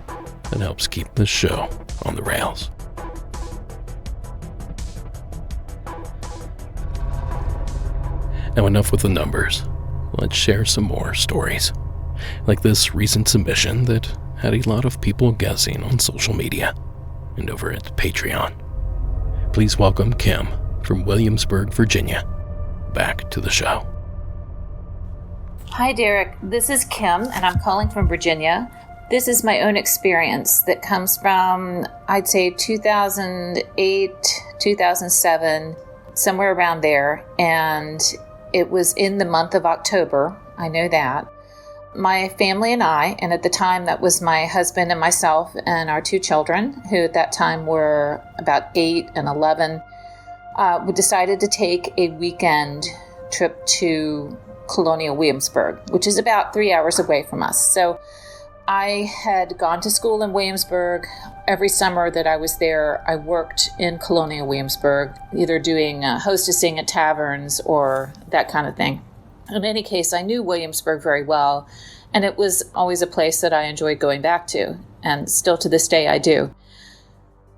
that helps keep this show on the rails. Now enough with the numbers. Let's share some more stories. Like this recent submission that had a lot of people guessing on social media and over at Patreon. Please welcome Kim from Williamsburg, Virginia, back to the show. Hi, Derek. This is Kim, and I'm calling from Virginia. This is my own experience that comes from, I'd say, 2008, 2007, somewhere around there. And it was in the month of October. I know that. My family and I, and at the time that was my husband and myself and our 2 children, who at that time were about 8 and 11, we decided to take a weekend trip to Colonial Williamsburg, which is about 3 hours away from us. So I had gone to school in Williamsburg. Every summer that I was there, I worked in Colonial Williamsburg, either doing hostessing at taverns or that kind of thing. In any case, I knew Williamsburg very well, and it was always a place that I enjoyed going back to, and still to this day I do.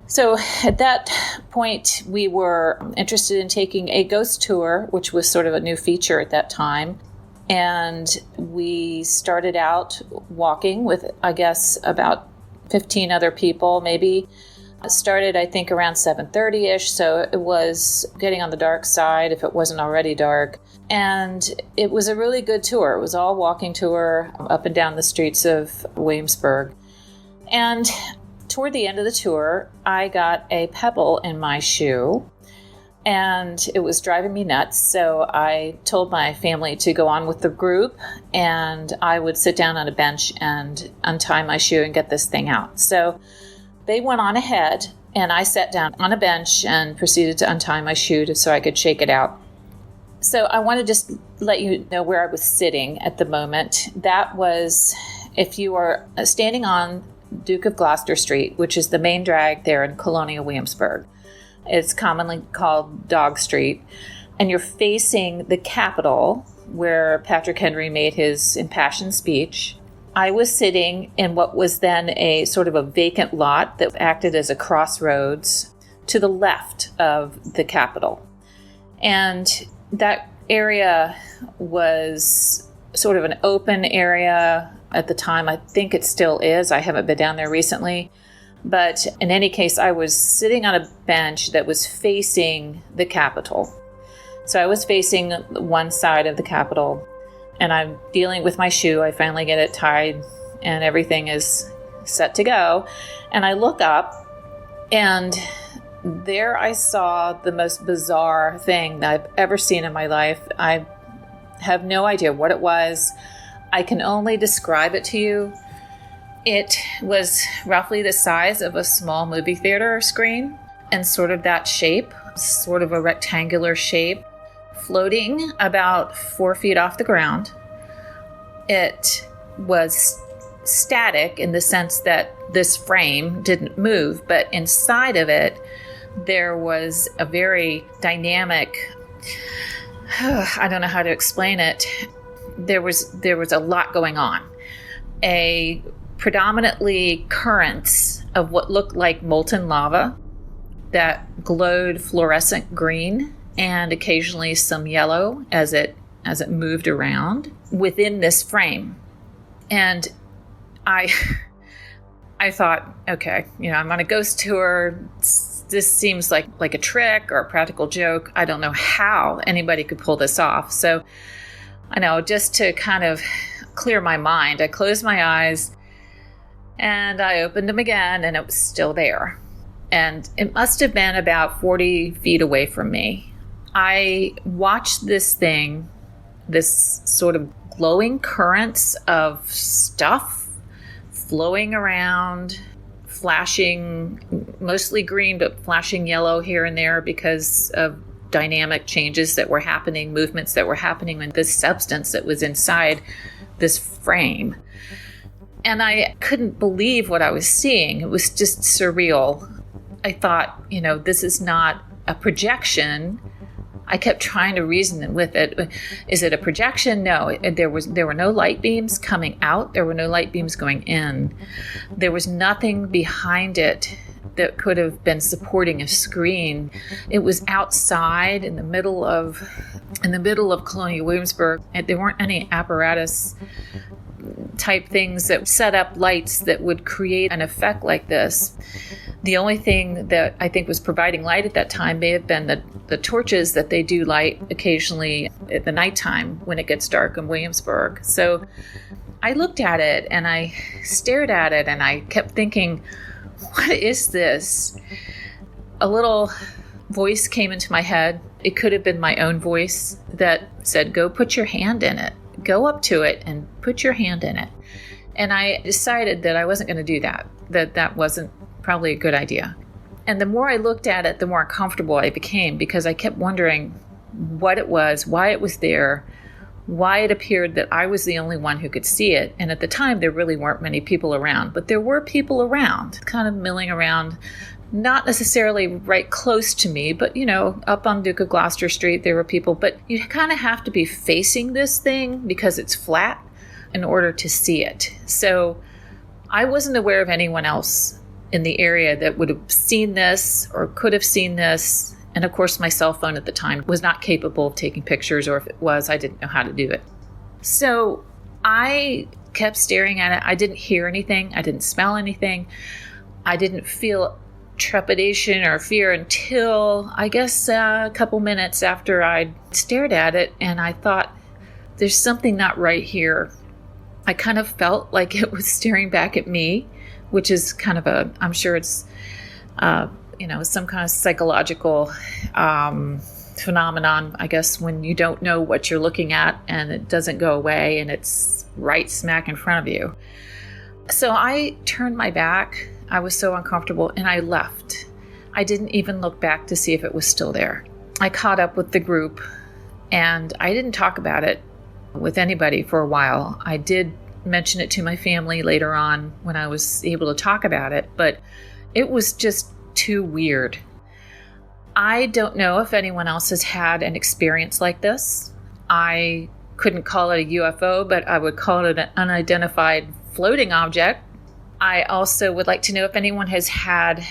So at that point, we were interested in taking a ghost tour, which was sort of a new feature at that time. And we started out walking with, I guess, about 15 other people, maybe. It started, I think, around 7:30-ish, so it was getting on the dark side if it wasn't already dark. And it was a really good tour. It was all walking tour up and down the streets of Williamsburg. And toward the end of the tour, I got a pebble in my shoe, and it was driving me nuts. So I told my family to go on with the group, and I would sit down on a bench and untie my shoe and get this thing out. So they went on ahead, and I sat down on a bench and proceeded to untie my shoe so I could shake it out. So I want to just let you know where I was sitting at the moment. That was, if you are standing on Duke of Gloucester Street, which is the main drag there in Colonial Williamsburg. It's commonly called Dog Street. And you're facing the Capitol, where Patrick Henry made his impassioned speech. I was sitting in what was then a sort of a vacant lot that acted as a crossroads to the left of the Capitol. And that area was sort of an open area at the time. I think it still is. I haven't been down there recently. But in any case, I was sitting on a bench that was facing the Capitol. So I was facing one side of the Capitol, and I'm dealing with my shoe. I finally get it tied, and everything is set to go. And I look up, and there I saw the most bizarre thing that I've ever seen in my life. I have no idea what it was. I can only describe it to you. It was roughly the size of a small movie theater screen, and sort of that shape, sort of a rectangular shape, floating about 4 feet off the ground. It was static in the sense that this frame didn't move, but inside of it, there was a very dynamic, I don't know how to explain it. There was a lot going on. A predominantly currents of what looked like molten lava that glowed fluorescent green and occasionally some yellow as it moved around within this frame. And I thought, okay, I'm on a ghost tour. This seems like a trick or a practical joke. I don't know how anybody could pull this off. So I know, just to kind of clear my mind, I closed my eyes and I opened them again, and it was still there. And it must have been about 40 feet away from me. I watched this thing, this sort of glowing currents of stuff flowing around, flashing, mostly green, but flashing yellow here and there because of dynamic changes that were happening, movements that were happening with this substance that was inside this frame. And I couldn't believe what I was seeing. It was just surreal. I thought, this is not a projection. I kept trying to reason with it. Is it a projection? No. There were no light beams coming out. There were no light beams going in. There was nothing behind it that could have been supporting a screen. It was outside in the middle of Colonial Williamsburg, and there weren't any apparatus type things that set up lights that would create an effect like this. The only thing that I think was providing light at that time may have been the torches that they do light occasionally at the nighttime when it gets dark in Williamsburg. So I looked at it and I stared at it and I kept thinking, what is this? A little voice came into my head. It could have been my own voice that said, go put your hand in it. Go up to it and put your hand in it. And I decided that I wasn't going to do that, that wasn't probably a good idea. And the more I looked at it, the more uncomfortable I became, because I kept wondering what it was, why it was there, why it appeared that I was the only one who could see it. And at the time, there really weren't many people around, but there were people around, kind of milling around, not necessarily right close to me, but, up on Duke of Gloucester Street, there were people. But you kind of have to be facing this thing because it's flat in order to see it. So I wasn't aware of anyone else in the area that would have seen this or could have seen this. And of course, my cell phone at the time was not capable of taking pictures, or if it was, I didn't know how to do it. So I kept staring at it. I didn't hear anything. I didn't smell anything. I didn't feel trepidation or fear until, I guess, a couple minutes after I stared at it, and I thought, there's something not right here. I kind of felt like it was staring back at me, which is kind of I'm sure it's, some kind of psychological phenomenon, I guess, when you don't know what you're looking at and it doesn't go away and it's right smack in front of you. So I turned my back. I was so uncomfortable and I left. I didn't even look back to see if it was still there. I caught up with the group and I didn't talk about it with anybody for a while. I did mention it to my family later on when I was able to talk about it, but it was just too weird. I don't know if anyone else has had an experience like this. I couldn't call it a UFO, but I would call it an unidentified floating object. I also would like to know if anyone has had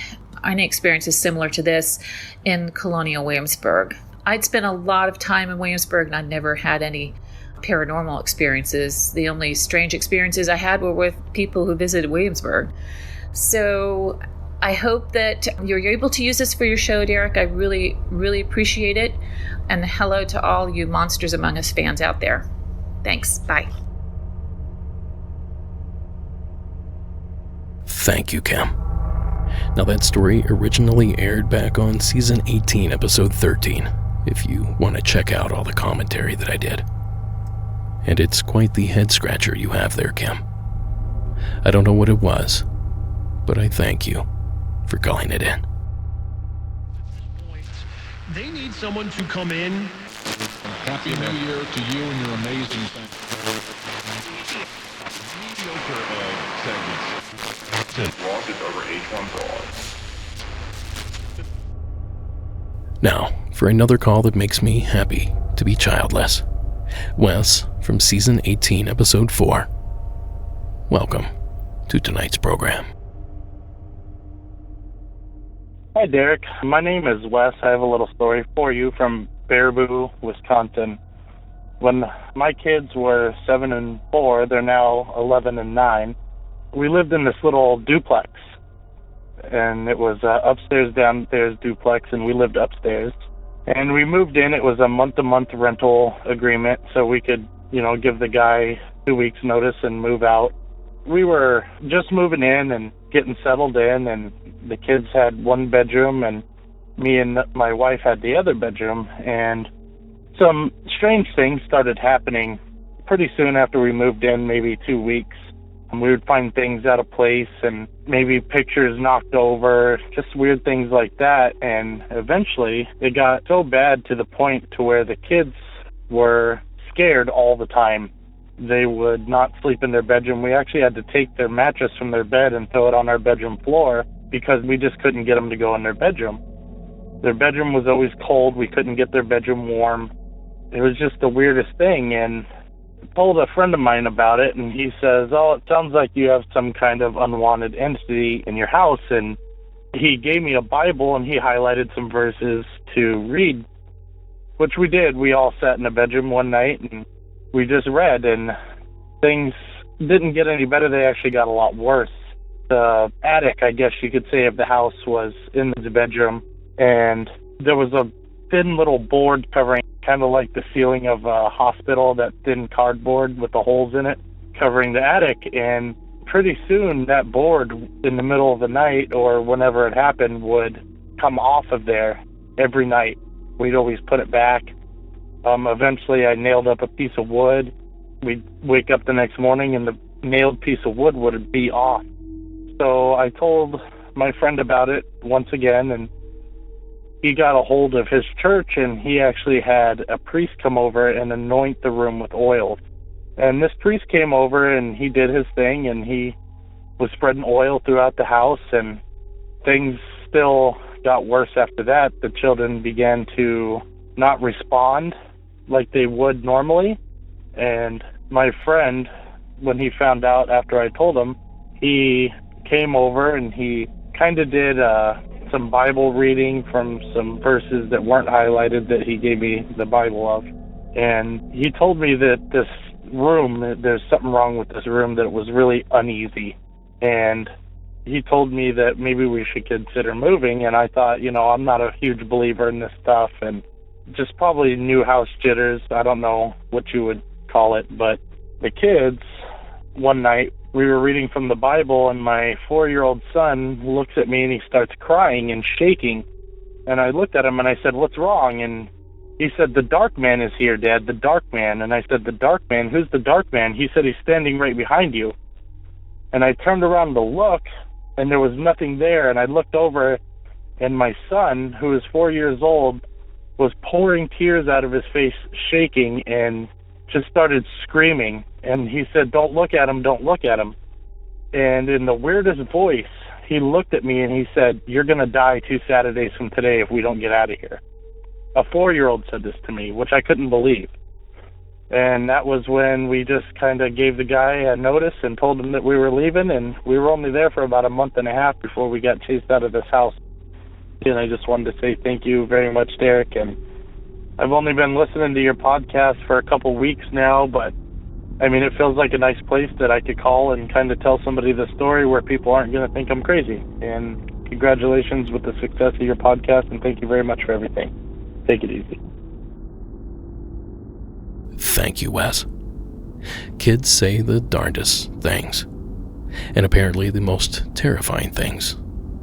any experiences similar to this in Colonial Williamsburg. I'd spent a lot of time in Williamsburg and I'd never had any paranormal experiences. The only strange experiences I had were with people who visited Williamsburg. So I hope that you're able to use this for your show, Derek. I really, really appreciate it. And hello to all you Monsters Among Us fans out there. Thanks. Bye. Thank you, Kim. Now, that story originally aired back on season 18, episode 13, if you want to check out all the commentary that I did. And it's quite the head-scratcher you have there, Kim. I don't know what it was, but I thank you for calling it in. They need someone to come in. Happy New Year to you and your amazing mediocre segments. Losses over H1 Broad. Now, for another call that makes me happy to be childless. Wes, from season 18, episode 4. Welcome to tonight's program. Hi, Derek. My name is Wes. I have a little story for you from Baraboo, Wisconsin. When my kids were 7 and 4, they're now 11 and 9. We lived in this little duplex, and it was upstairs, downstairs duplex, and we lived upstairs. And we moved in. It was a month-to-month rental agreement, so we could give the guy 2 weeks notice and move out. We were just moving in and getting settled in, and the kids had one bedroom, and me and my wife had the other bedroom, and some strange things started happening pretty soon after we moved in, maybe 2 weeks. And we would find things out of place and maybe pictures knocked over, just weird things like that. And eventually it got so bad to the point to where the kids were scared all the time. They would not sleep in their bedroom. We actually had to take their mattress from their bed and throw it on our bedroom floor because we just couldn't get them to go in their bedroom. Their bedroom was always cold. We couldn't get their bedroom warm. It was just the weirdest thing. And I told a friend of mine about it, and he says, "Oh, it sounds like you have some kind of unwanted entity in your house." And he gave me a Bible, and he highlighted some verses to read, which we did. We all sat in a bedroom one night, and we just read, and things didn't get any better. They actually got a lot worse. The attic, I guess you could say, of the house was in the bedroom, and there was a thin little board covering, kind of like the ceiling of a hospital, that thin cardboard with the holes in it, covering the attic. And pretty soon that board, in the middle of the night or whenever it happened, would come off of there every night. We'd always put it back. Eventually I nailed up a piece of wood. We'd wake up the next morning and the nailed piece of wood would be off. So I told my friend about it once again, and he got a hold of his church, and he actually had a priest come over and anoint the room with oils. And this priest came over, and he did his thing, and he was spreading oil throughout the house, and things still got worse after that. The children began to not respond like they would normally. And my friend, when he found out after I told him, he came over and he kind of did some Bible reading from some verses that weren't highlighted that he gave me the Bible of. And he told me that this room, there's something wrong with this room, that it was really uneasy. And he told me that maybe we should consider moving. And I thought, I'm not a huge believer in this stuff, and just probably new house jitters. I don't know what you would call it. But the kids, one night, we were reading from the Bible, and my 4-year-old son looks at me and he starts crying and shaking. And I looked at him and I said, "What's wrong?" And he said, "The dark man is here, Dad, the dark man." And I said, "The dark man? Who's the dark man?" He said, "He's standing right behind you." And I turned around to look, and there was nothing there. And I looked over, and my son, who is 4 years old, was pouring tears out of his face, shaking, and just started screaming. And he said, "Don't look at him, don't look at him." And in the weirdest voice, he looked at me and he said, "You're going to die 2 Saturdays from today if we don't get out of here." A 4-year-old said this to me, which I couldn't believe. And that was when we just kind of gave the guy a notice and told him that we were leaving, and we were only there for about a month and a half before we got chased out of this house. And I just wanted to say thank you very much, Derek. And I've only been listening to your podcast for a couple weeks now, but it feels like a nice place that I could call and kind of tell somebody the story where people aren't going to think I'm crazy. And congratulations with the success of your podcast, and thank you very much for everything. Take it easy. Thank you, Wes. Kids say the darndest things, and apparently the most terrifying things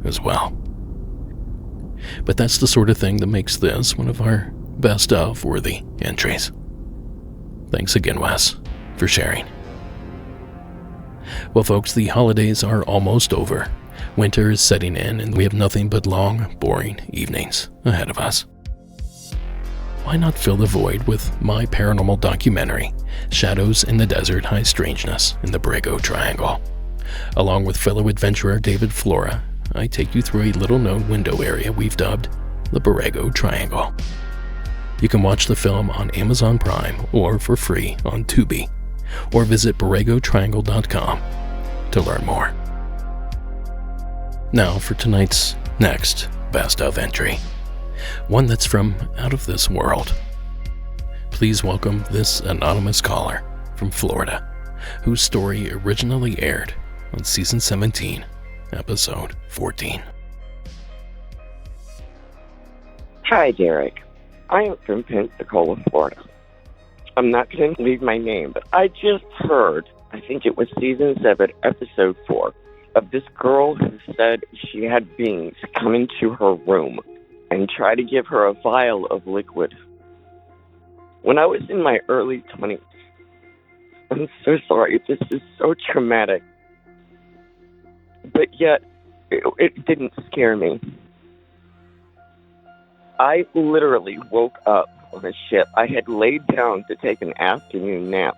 as well. But that's the sort of thing that makes this one of our best of worthy entries. Thanks again, Wes, for sharing. Well, folks, the holidays are almost over. Winter is setting in, and we have nothing but long, boring evenings ahead of us. Why not fill the void with my paranormal documentary, Shadows in the Desert High Strangeness in the Borrego Triangle? Along with fellow adventurer David Flora, I take you through a little-known window area we've dubbed the Borrego Triangle. You can watch the film on Amazon Prime or for free on Tubi, or visit borregotriangle.com to learn more. Now for tonight's next best of entry, one that's from out of this world. Please welcome this anonymous caller from Florida, whose story originally aired on Season 17, Episode 14. Hi, Derek. I am from Pensacola, Florida. I'm not going to leave my name, but I just heard, I think it was season 7, episode 4, of this girl who said she had beings come into her room and try to give her a vial of liquid. When I was in my early 20s, I'm so sorry, this is so traumatic, but yet it didn't scare me. I literally woke up on a ship. I had laid down to take an afternoon nap.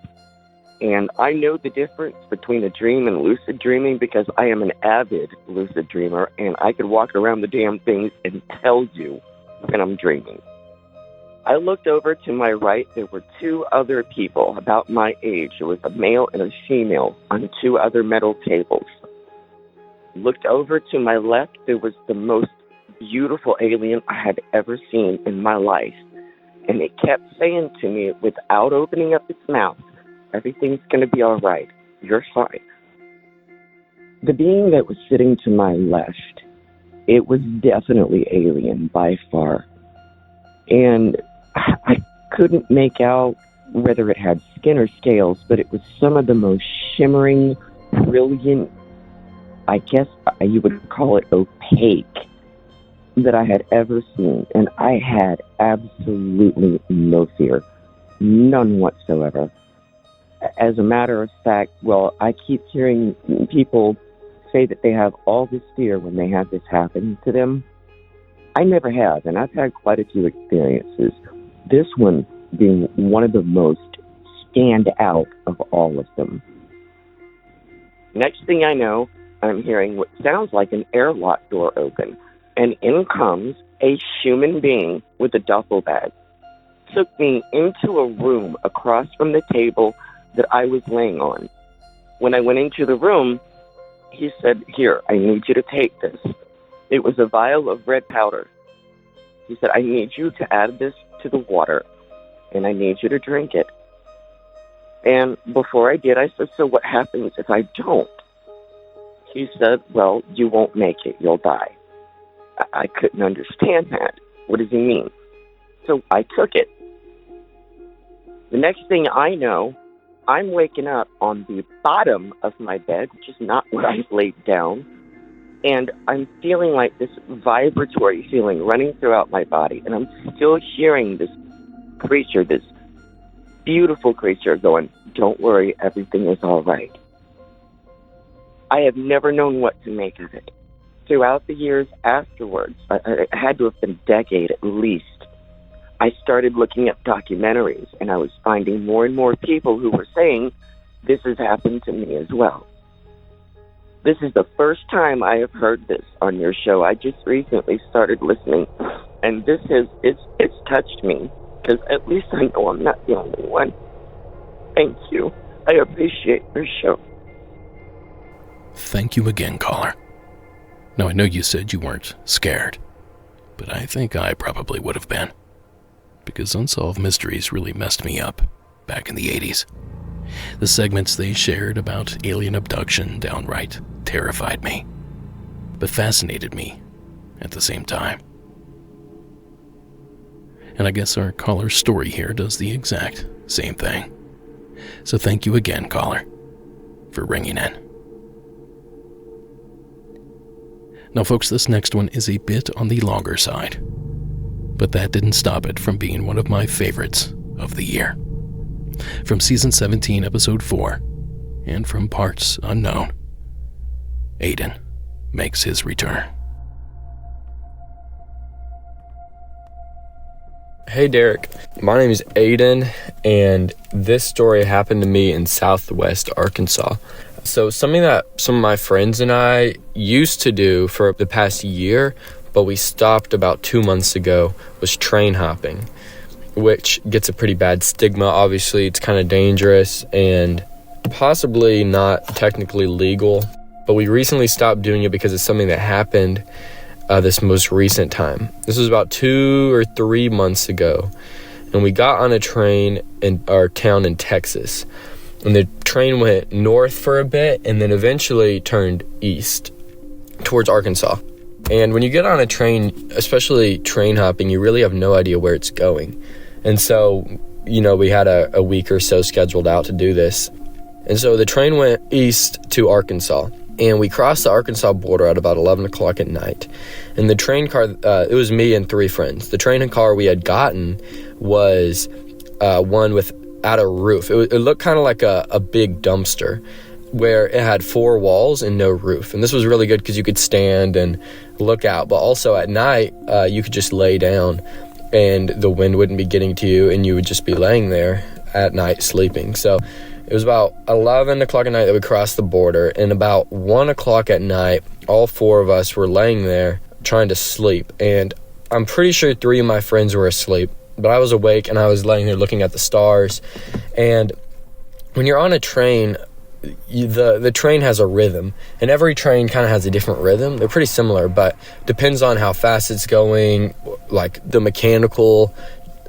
And I know the difference between a dream and lucid dreaming because I am an avid lucid dreamer, and I could walk around the damn things and tell you when I'm dreaming. I looked over to my right. There were 2 other people about my age. There was a male and a female on 2 other metal tables. Looked over to my left. There was the most beautiful alien I had ever seen in my life. And it kept saying to me, without opening up its mouth, everything's going to be all right. You're fine. The being that was sitting to my left, it was definitely alien by far. And I couldn't make out whether it had skin or scales, but it was some of the most shimmering, brilliant, I guess you would call it opaque, that I had ever seen. And I had absolutely no fear. None whatsoever. As a matter of fact, well, I keep hearing people say that they have all this fear when they have this happen to them. I never have, and I've had quite a few experiences. This one being one of the most stand out of all of them. Next thing I know, I'm hearing what sounds like an airlock door open, and in comes a human being with a duffel bag. Took me into a room across from the table that I was laying on. When I went into the room, he said, "Here, I need you to take this." It was a vial of red powder. He said, "I need you to add this to the water, and I need you to drink it." And before I did, I said, "So what happens if I don't?" He said, "Well, you won't make it. You'll die." I couldn't understand that. What does he mean? So I took it. The next thing I know, I'm waking up on the bottom of my bed, which is not where I laid down, and I'm feeling like this vibratory feeling running throughout my body, and I'm still hearing this creature, this beautiful creature going, "Don't worry, everything is all right." I have never known what to make of it. Throughout the years afterwards, it had to have been a decade at least, I started looking at documentaries, and I was finding more and more people who were saying, this has happened to me as well. This is the first time I have heard this on your show. I just recently started listening, and it's touched me, because at least I know I'm not the only one. Thank you. I appreciate your show. Thank you again, caller. Now, I know you said you weren't scared, but I think I probably would have been, because Unsolved Mysteries really messed me up back in the 80s. The segments they shared about alien abduction downright terrified me, but fascinated me at the same time. And I guess our caller's story here does the exact same thing. So thank you again, caller, for ringing in. Now, folks, this next one is a bit on the longer side, but that didn't stop it from being one of my favorites of the year. From Season 17, Episode 4, and from Parts Unknown, Aiden makes his return. Hey Derek, my name is Aiden, and this story happened to me in Southwest Arkansas. So something that some of my friends and I used to do for the past year, but we stopped about 2 months ago, was train hopping, which gets a pretty bad stigma. Obviously, it's kind of dangerous and possibly not technically legal, but we recently stopped doing it because it's something that happened this most recent time. This was about 2 or 3 months ago, and we got on a train in our town in Texas, and the train went north for a bit and then eventually turned east towards Arkansas. And when you get on a train, especially train hopping, you really have no idea where it's going. And so we had a week or so scheduled out to do this. And so the train went east to Arkansas, and we crossed the Arkansas border at about 11 o'clock at night. And the train car, it was me and 3 friends. The train car we had gotten was one without a roof. It looked kind of like a big dumpster, where it had 4 walls and no roof. And this was really good because you could stand and look out, but also at night you could just lay down and the wind wouldn't be getting to you, and you would just be laying there at night sleeping. So it was about 11 o'clock at night that we crossed the border, and about 1 o'clock at night, all 4 of us were laying there trying to sleep. And I'm pretty sure 3 of my friends were asleep, but I was awake and I was laying there looking at the stars. And when you're on a train, the train has a rhythm, and every train kind of has a different rhythm. They're pretty similar, but depends on how fast it's going, like the mechanical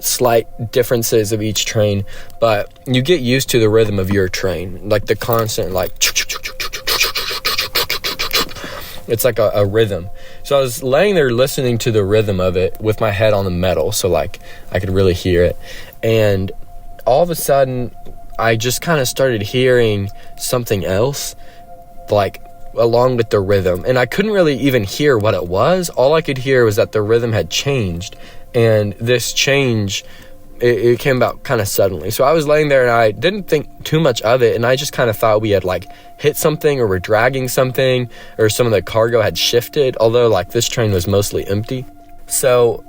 slight differences of each train. But you get used to the rhythm of your train, like the constant, like it's like a rhythm. So I was laying there listening to the rhythm of it with my head on the metal, so like I could really hear it. And all of a sudden I just kind of started hearing something else, like along with the rhythm. And I couldn't really even hear what it was. All I could hear was that the rhythm had changed. And this change, it came about kind of suddenly. So I was laying there and I didn't think too much of it. And I just kind of thought we had like hit something or were dragging something, or some of the cargo had shifted. Although like this train was mostly empty. So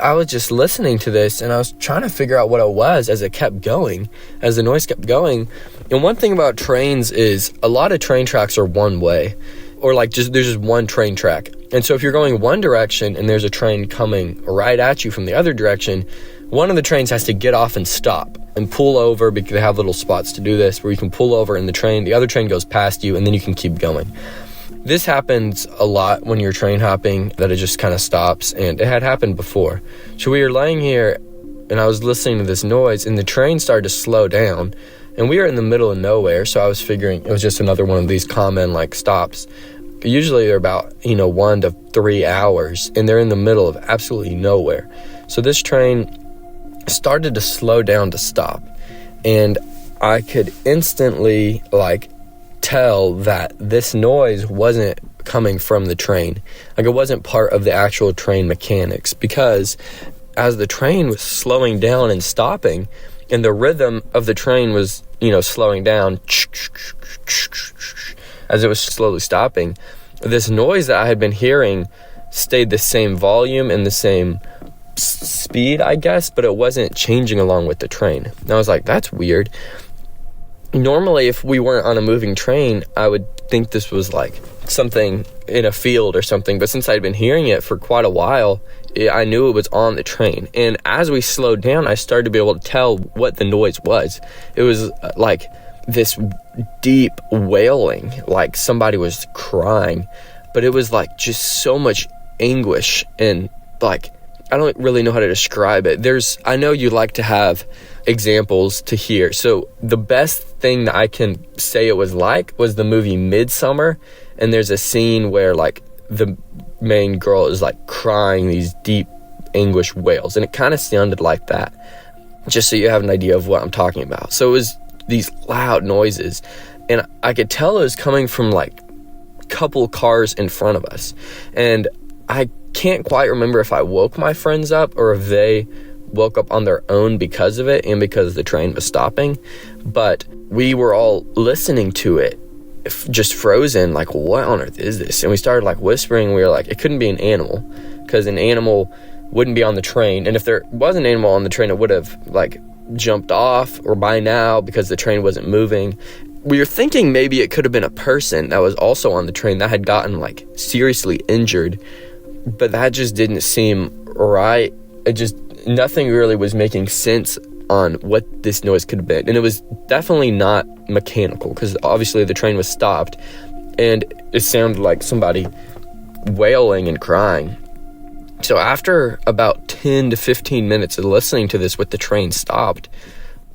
I was just listening to this and I was trying to figure out what it was as it kept going, as the noise kept going. And one thing about trains is a lot of train tracks are one way, or like there's just one train track. And so if you're going one direction and there's a train coming right at you from the other direction, one of the trains has to get off and stop and pull over, because they have little spots to do this where you can pull over in the train, the other train goes past you, and then you can keep going. This happens a lot when you're train hopping, that it just kind of stops, and it had happened before. So we were laying here, and I was listening to this noise, and the train started to slow down, and we were in the middle of nowhere, so I was figuring it was just another one of these common, like, stops. Usually they're about, 1 to 3 hours, and they're in the middle of absolutely nowhere. So this train started to slow down to stop, and I could instantly, tell that this noise wasn't coming from the train. Like, it wasn't part of the actual train mechanics, because as the train was slowing down and stopping, and the rhythm of the train was, slowing down as it was slowly stopping, this noise that I had been hearing stayed the same volume and the same speed, I guess, but it wasn't changing along with the train. And I was like, that's weird. Normally, if we weren't on a moving train, I would think this was like something in a field or something. But since I'd been hearing it for quite a while, I knew it was on the train. And as we slowed down, I started to be able to tell what the noise was. It was like this deep wailing, like somebody was crying. But it was like just so much anguish, and like, I don't really know how to describe it. I know you like to have examples to hear. So the best thing that I can say it was the movie Midsummer, and there's a scene where like the main girl is like crying these deep anguish wails, and it kind of sounded like that, just so you have an idea of what I'm talking about. So it was these loud noises, and I could tell it was coming from like a couple cars in front of us, and I can't quite remember if I woke my friends up or if they woke up on their own because of it and because the train was stopping. But we were all listening to it, just frozen, like, what on earth is this? And we started like whispering. We were like, it couldn't be an animal, because an animal wouldn't be on the train, and if there was an animal on the train, it would have like jumped off or by now, because the train wasn't moving. We were thinking maybe it could have been a person that was also on the train that had gotten like seriously injured, but that just didn't seem right. Nothing really was making sense on what this noise could have been. And it was definitely not mechanical, because obviously the train was stopped and it sounded like somebody wailing and crying. So after about 10 to 15 minutes of listening to this with the train stopped,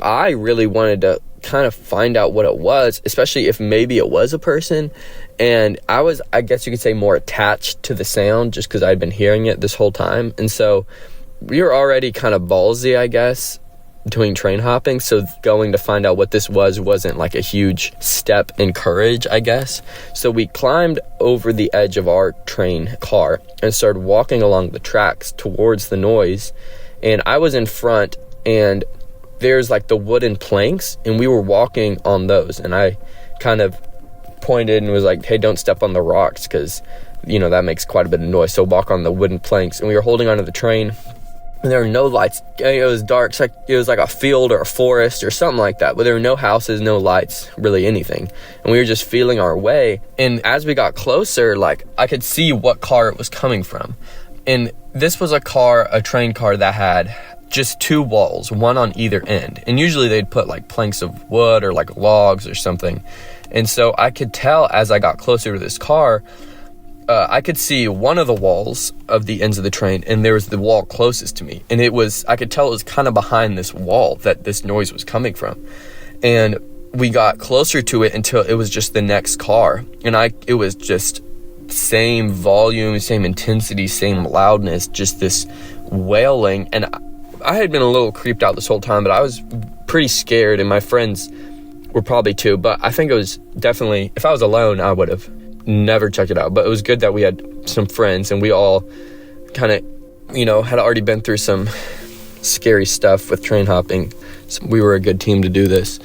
I really wanted to kind of find out what it was, especially if maybe it was a person. And I was, I guess you could say, more attached to the sound just because I'd been hearing it this whole time. And so we were already kind of ballsy, I guess, doing train hopping, so going to find out what this wasn't like a huge step in courage, I guess. So we climbed over the edge of our train car and started walking along the tracks towards the noise, and I was in front, and there's like the wooden planks, and we were walking on those, and I kind of pointed and was like, hey, don't step on the rocks, because that makes quite a bit of noise, so walk on the wooden planks. And we were holding onto the train, and there were no lights. It was dark. It was like a field or a forest or something like that, but there were no houses, no lights, really anything. And we were just feeling our way. And as we got closer, like, I could see what car it was coming from. And this was a train car that had just two walls, one on either end. And usually they'd put like planks of wood or like logs or something. And so I could tell as I got closer to this car, I could see one of the walls of the ends of the train, and there was the wall closest to me. And I could tell it was kind of behind this wall that this noise was coming from. And we got closer to it until it was just the next car. And it was just same volume, same intensity, same loudness, just this wailing. And I had been a little creeped out this whole time, but I was pretty scared, and my friends were probably too. But I think it was definitely, if I was alone, I would have never checked it out. But it was good that we had some friends, and we all kind of, had already been through some scary stuff with train hopping. So we were a good team to do this.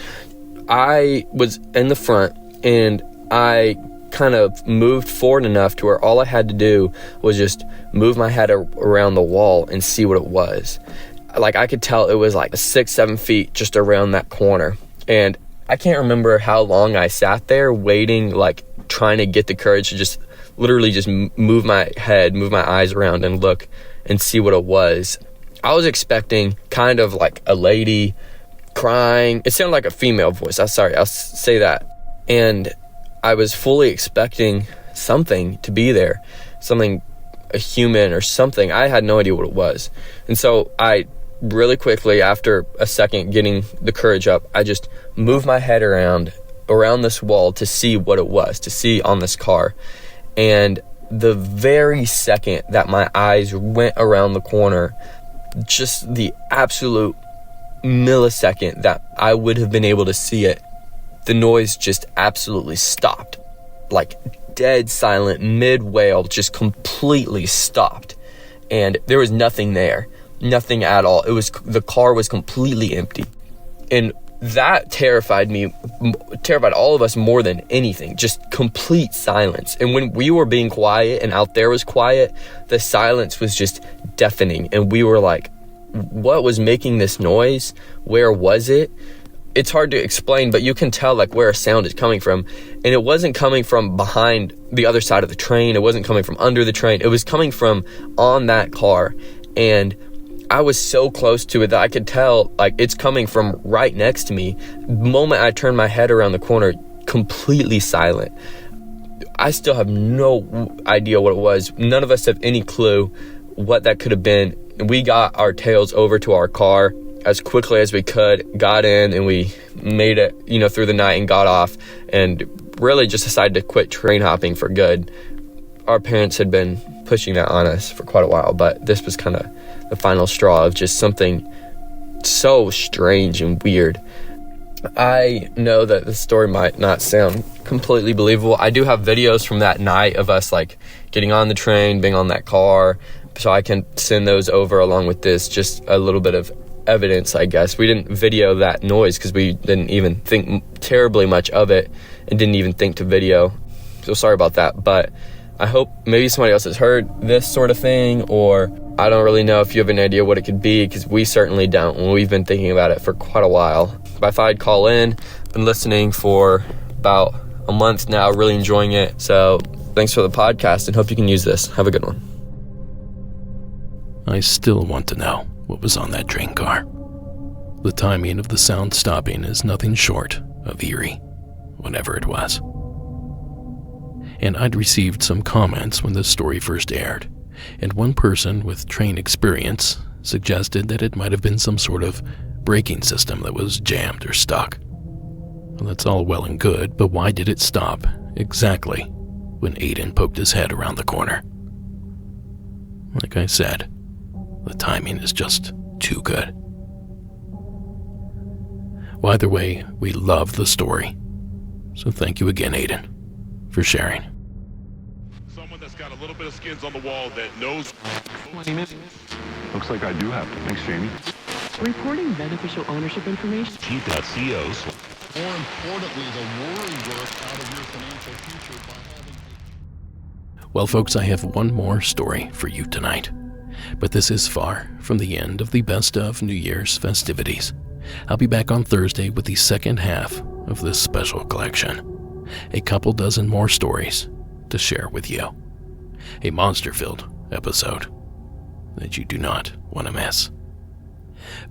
I was in the front, and I kind of moved forward enough to where all I had to do was just move my head around the wall and see what it was. Like, I could tell it was like 6-7 feet just around that corner. And I can't remember how long I sat there waiting, like trying to get the courage to just literally just move my head, move my eyes around and look and see what it was. I was expecting kind of like a lady crying. It sounded like a female voice. I'll say that. And I was fully expecting something to be there, a human or something. I had no idea what it was. And so I really quickly, after a second getting the courage up, I just moved my head around this wall to see what it was, to see on this car. And the very second that my eyes went around the corner, just the absolute millisecond that I would have been able to see it, the noise just absolutely stopped. Like dead silent, mid-wail, just completely stopped. And there was nothing there. Nothing at all. The car was completely empty. And that terrified all of us more than anything. Just complete silence. And when we were being quiet and out there was quiet, the silence was just deafening. And we were like, what was making this noise? Where was it? It's hard to explain, but you can tell like where a sound is coming from. And it wasn't coming from behind the other side of the train. It wasn't coming from under the train. It was coming from on that car. And I was so close to it that I could tell like it's coming from right next to me. The moment I turned my head around the corner, completely silent. I still have no idea what it was. None of us have any clue what that could have been. We got our tails over to our car as quickly as we could, got in, and we made it, through the night and got off, and really just decided to quit train hopping for good. Our parents had been pushing that on us for quite a while, but this was kind of the final straw of just something so strange and weird. I know that the story might not sound completely believable. I do have videos from that night of us like getting on the train, being on that car, so I can send those over along with this, just a little bit of evidence, I guess. We didn't video that noise because we didn't even think terribly much of it and didn't even think to video. So sorry about that, but I hope maybe somebody else has heard this sort of thing, or I don't really know if you have an idea what it could be, because we certainly don't, and we've been thinking about it for quite a while. But I thought I'd call in. Been listening for about a month now, really enjoying it. So thanks for the podcast, and hope you can use this. Have a good one. I still want to know what was on that train car. The timing of the sound stopping is nothing short of eerie, whatever it was. And I'd received some comments when this story first aired, and one person with train experience suggested that it might have been some sort of braking system that was jammed or stuck. Well, that's all well and good, but why did it stop exactly when Aiden poked his head around the corner? Like I said, the timing is just too good. Well, either way, we love the story. So thank you again, Aiden, for sharing. Someone that's got a little bit of skins on the wall that knows. 20 minutes. Looks like I do have. Thanks, Jamie. Reporting beneficial ownership information. Chief.COs. More importantly, the worry work out of your financial future by having... Well, folks, I have one more story for you tonight. But this is far from the end of the best of New Year's festivities. I'll be back on Thursday with the second half of this special collection. A couple dozen more stories to share with you. A monster-filled episode that you do not want to miss.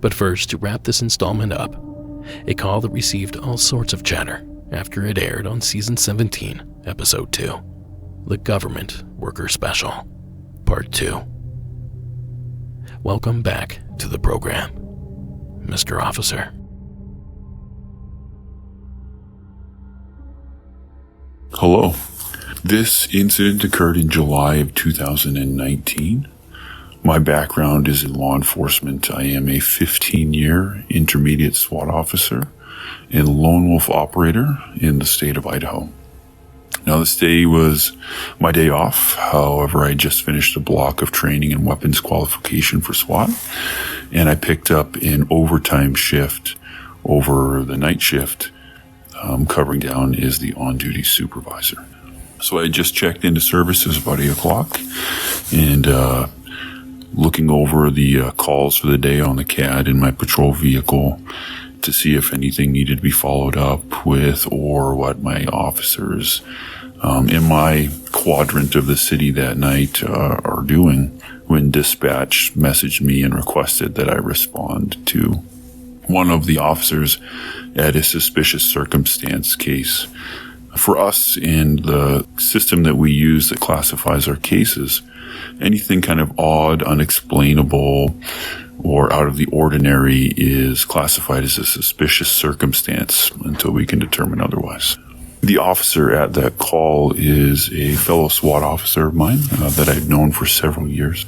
But first, to wrap this installment up, a call that received all sorts of chatter after it aired on Season 17, Episode 2, The Government Worker Special, Part 2. Welcome back to the program, Mr. Officer. Hello. This incident occurred in July of 2019. My background is in law enforcement. I am a 15-year intermediate SWAT officer and lone wolf operator in the state of Idaho. Now, this day was my day off. However, I just finished a block of training and weapons qualification for SWAT, and I picked up an overtime shift over the night shift, covering down as the on-duty supervisor. So I just checked into service. It was about 8 o'clock, and looking over the calls for the day on the CAD in my patrol vehicle to see if anything needed to be followed up with or what my officers in my quadrant of the city that night are doing when dispatch messaged me and requested that I respond to one of the officers at a suspicious circumstance case. For us in the system that we use that classifies our cases, anything kind of odd, unexplainable, or out of the ordinary is classified as a suspicious circumstance until we can determine otherwise. The officer at that call is a fellow SWAT officer of mine that I've known for several years.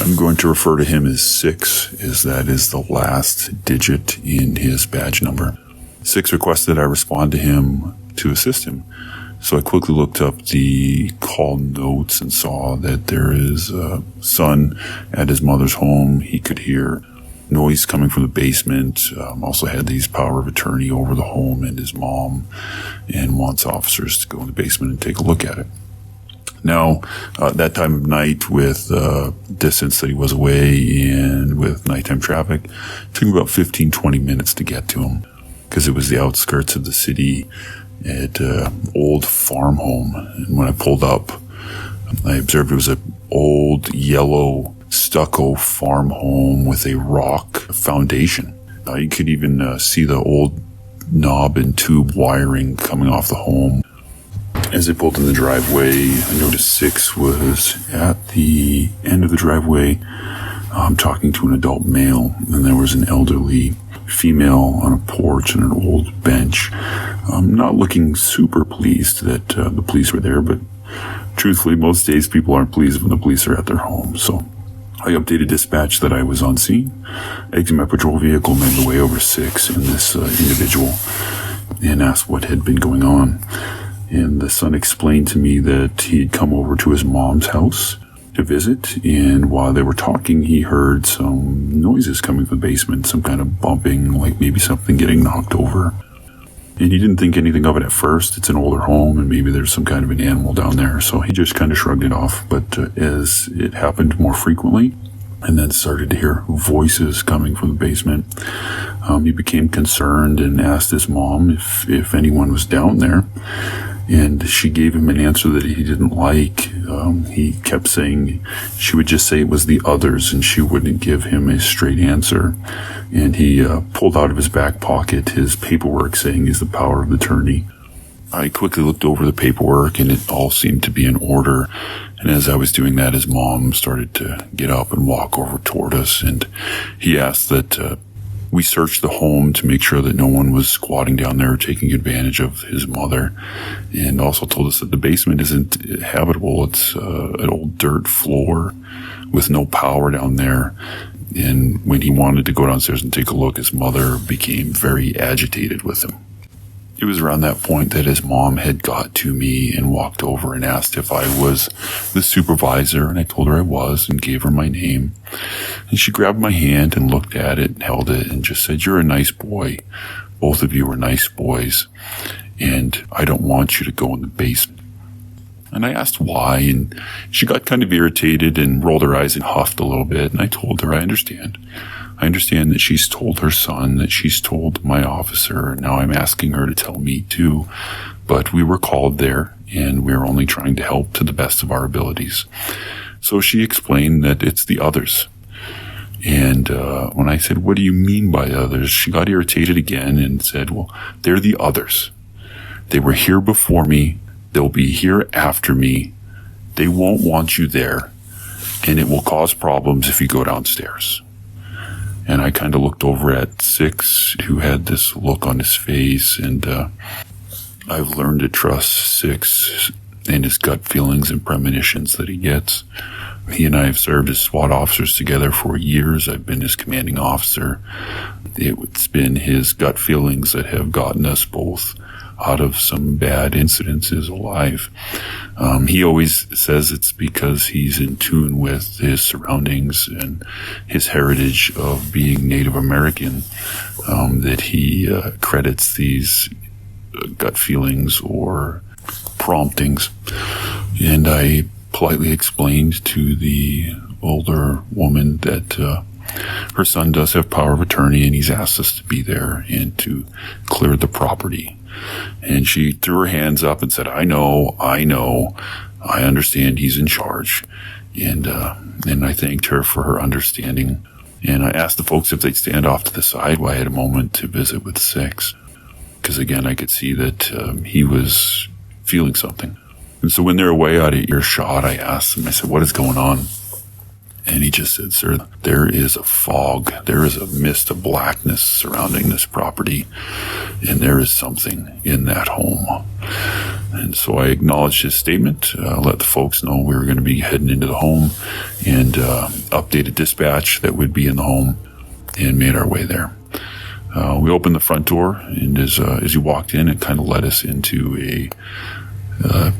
I'm going to refer to him as 6, as that is the last digit in his badge number. 6 requested I respond to him to assist him. So I quickly looked up the call notes and saw that there is a son at his mother's home. He could hear noise coming from the basement. Also had these power of attorney over the home and his mom, and wants officers to go in the basement and take a look at it. Now, that time of night with distance that he was away and with nighttime traffic, it took me about 15-20 minutes to get to him because it was the outskirts of the city at an old farm home. And when I pulled up, I observed it was an old yellow stucco farm home with a rock foundation. You could even see the old knob and tube wiring coming off the home. As I pulled in the driveway, I noticed 6 was at the end of the driveway talking to an adult male, and there was an elderly female on a porch and an old bench. Not looking super pleased that the police were there, but truthfully, most days people aren't pleased when the police are at their home. So I updated dispatch that I was on scene, exited my patrol vehicle, made the way over 6 and this individual, and asked what had been going on. And the son explained to me that he'd come over to his mom's house to visit, and while they were talking, he heard some noises coming from the basement, some kind of bumping, like maybe something getting knocked over. And he didn't think anything of it at first. It's an older home, and maybe there's some kind of an animal down there, so he just kind of shrugged it off. But as it happened more frequently, and then started to hear voices coming from the basement, he became concerned and asked his mom if anyone was down there. And she gave him an answer that he didn't like. He kept saying she would just say it was the others, and she wouldn't give him a straight answer. And he pulled out of his back pocket his paperwork saying he's the power of attorney. I quickly looked over the paperwork, and it all seemed to be in order. And as I was doing that, his mom started to get up and walk over toward us, and he asked that we searched the home to make sure that no one was squatting down there or taking advantage of his mother, and also told us that the basement isn't habitable. It's an old dirt floor with no power down there. And when he wanted to go downstairs and take a look, his mother became very agitated with him. It was around that point that his mom had got to me and walked over and asked if I was the supervisor, and I told her I was and gave her my name. And she grabbed my hand and looked at it and held it and just said, "You're a nice boy. Both of you are nice boys, and I don't want you to go in the basement." And I asked why, and she got kind of irritated and rolled her eyes and huffed a little bit, and I told her, I understand that she's told her son, that she's told my officer, and now I'm asking her to tell me too. But we were called there, and we're only trying to help to the best of our abilities. So she explained that it's the others. And when I said, "What do you mean by others?" she got irritated again and said, "Well, they're the others. They were here before me. They'll be here after me. They won't want you there, and it will cause problems if you go downstairs." And I kind of looked over at Six, who had this look on his face, and I've learned to trust Six and his gut feelings and premonitions that he gets. He and I have served as SWAT officers together for years. I've been his commanding officer. It's been his gut feelings that have gotten us both out of some bad incidences alive. He always says it's because he's in tune with his surroundings and his heritage of being Native American, that he credits these gut feelings or promptings. And I politely explained to the older woman that her son does have power of attorney, and he's asked us to be there and to clear the property. And she threw her hands up and said, I know, I understand he's in charge. And I thanked her for her understanding. And I asked the folks if they'd stand off to the side while I had a moment to visit with Six. Because again, I could see that he was feeling something. And so when they're away out of earshot, I asked him, I said, "What is going on?" And he just said, "Sir, there is a fog. There is a mist of blackness surrounding this property, and there is something in that home." And so I acknowledged his statement, let the folks know we were going to be heading into the home, and updated dispatch that would be in the home, and made our way there. We opened the front door, and as you walked in, it kind of led us into a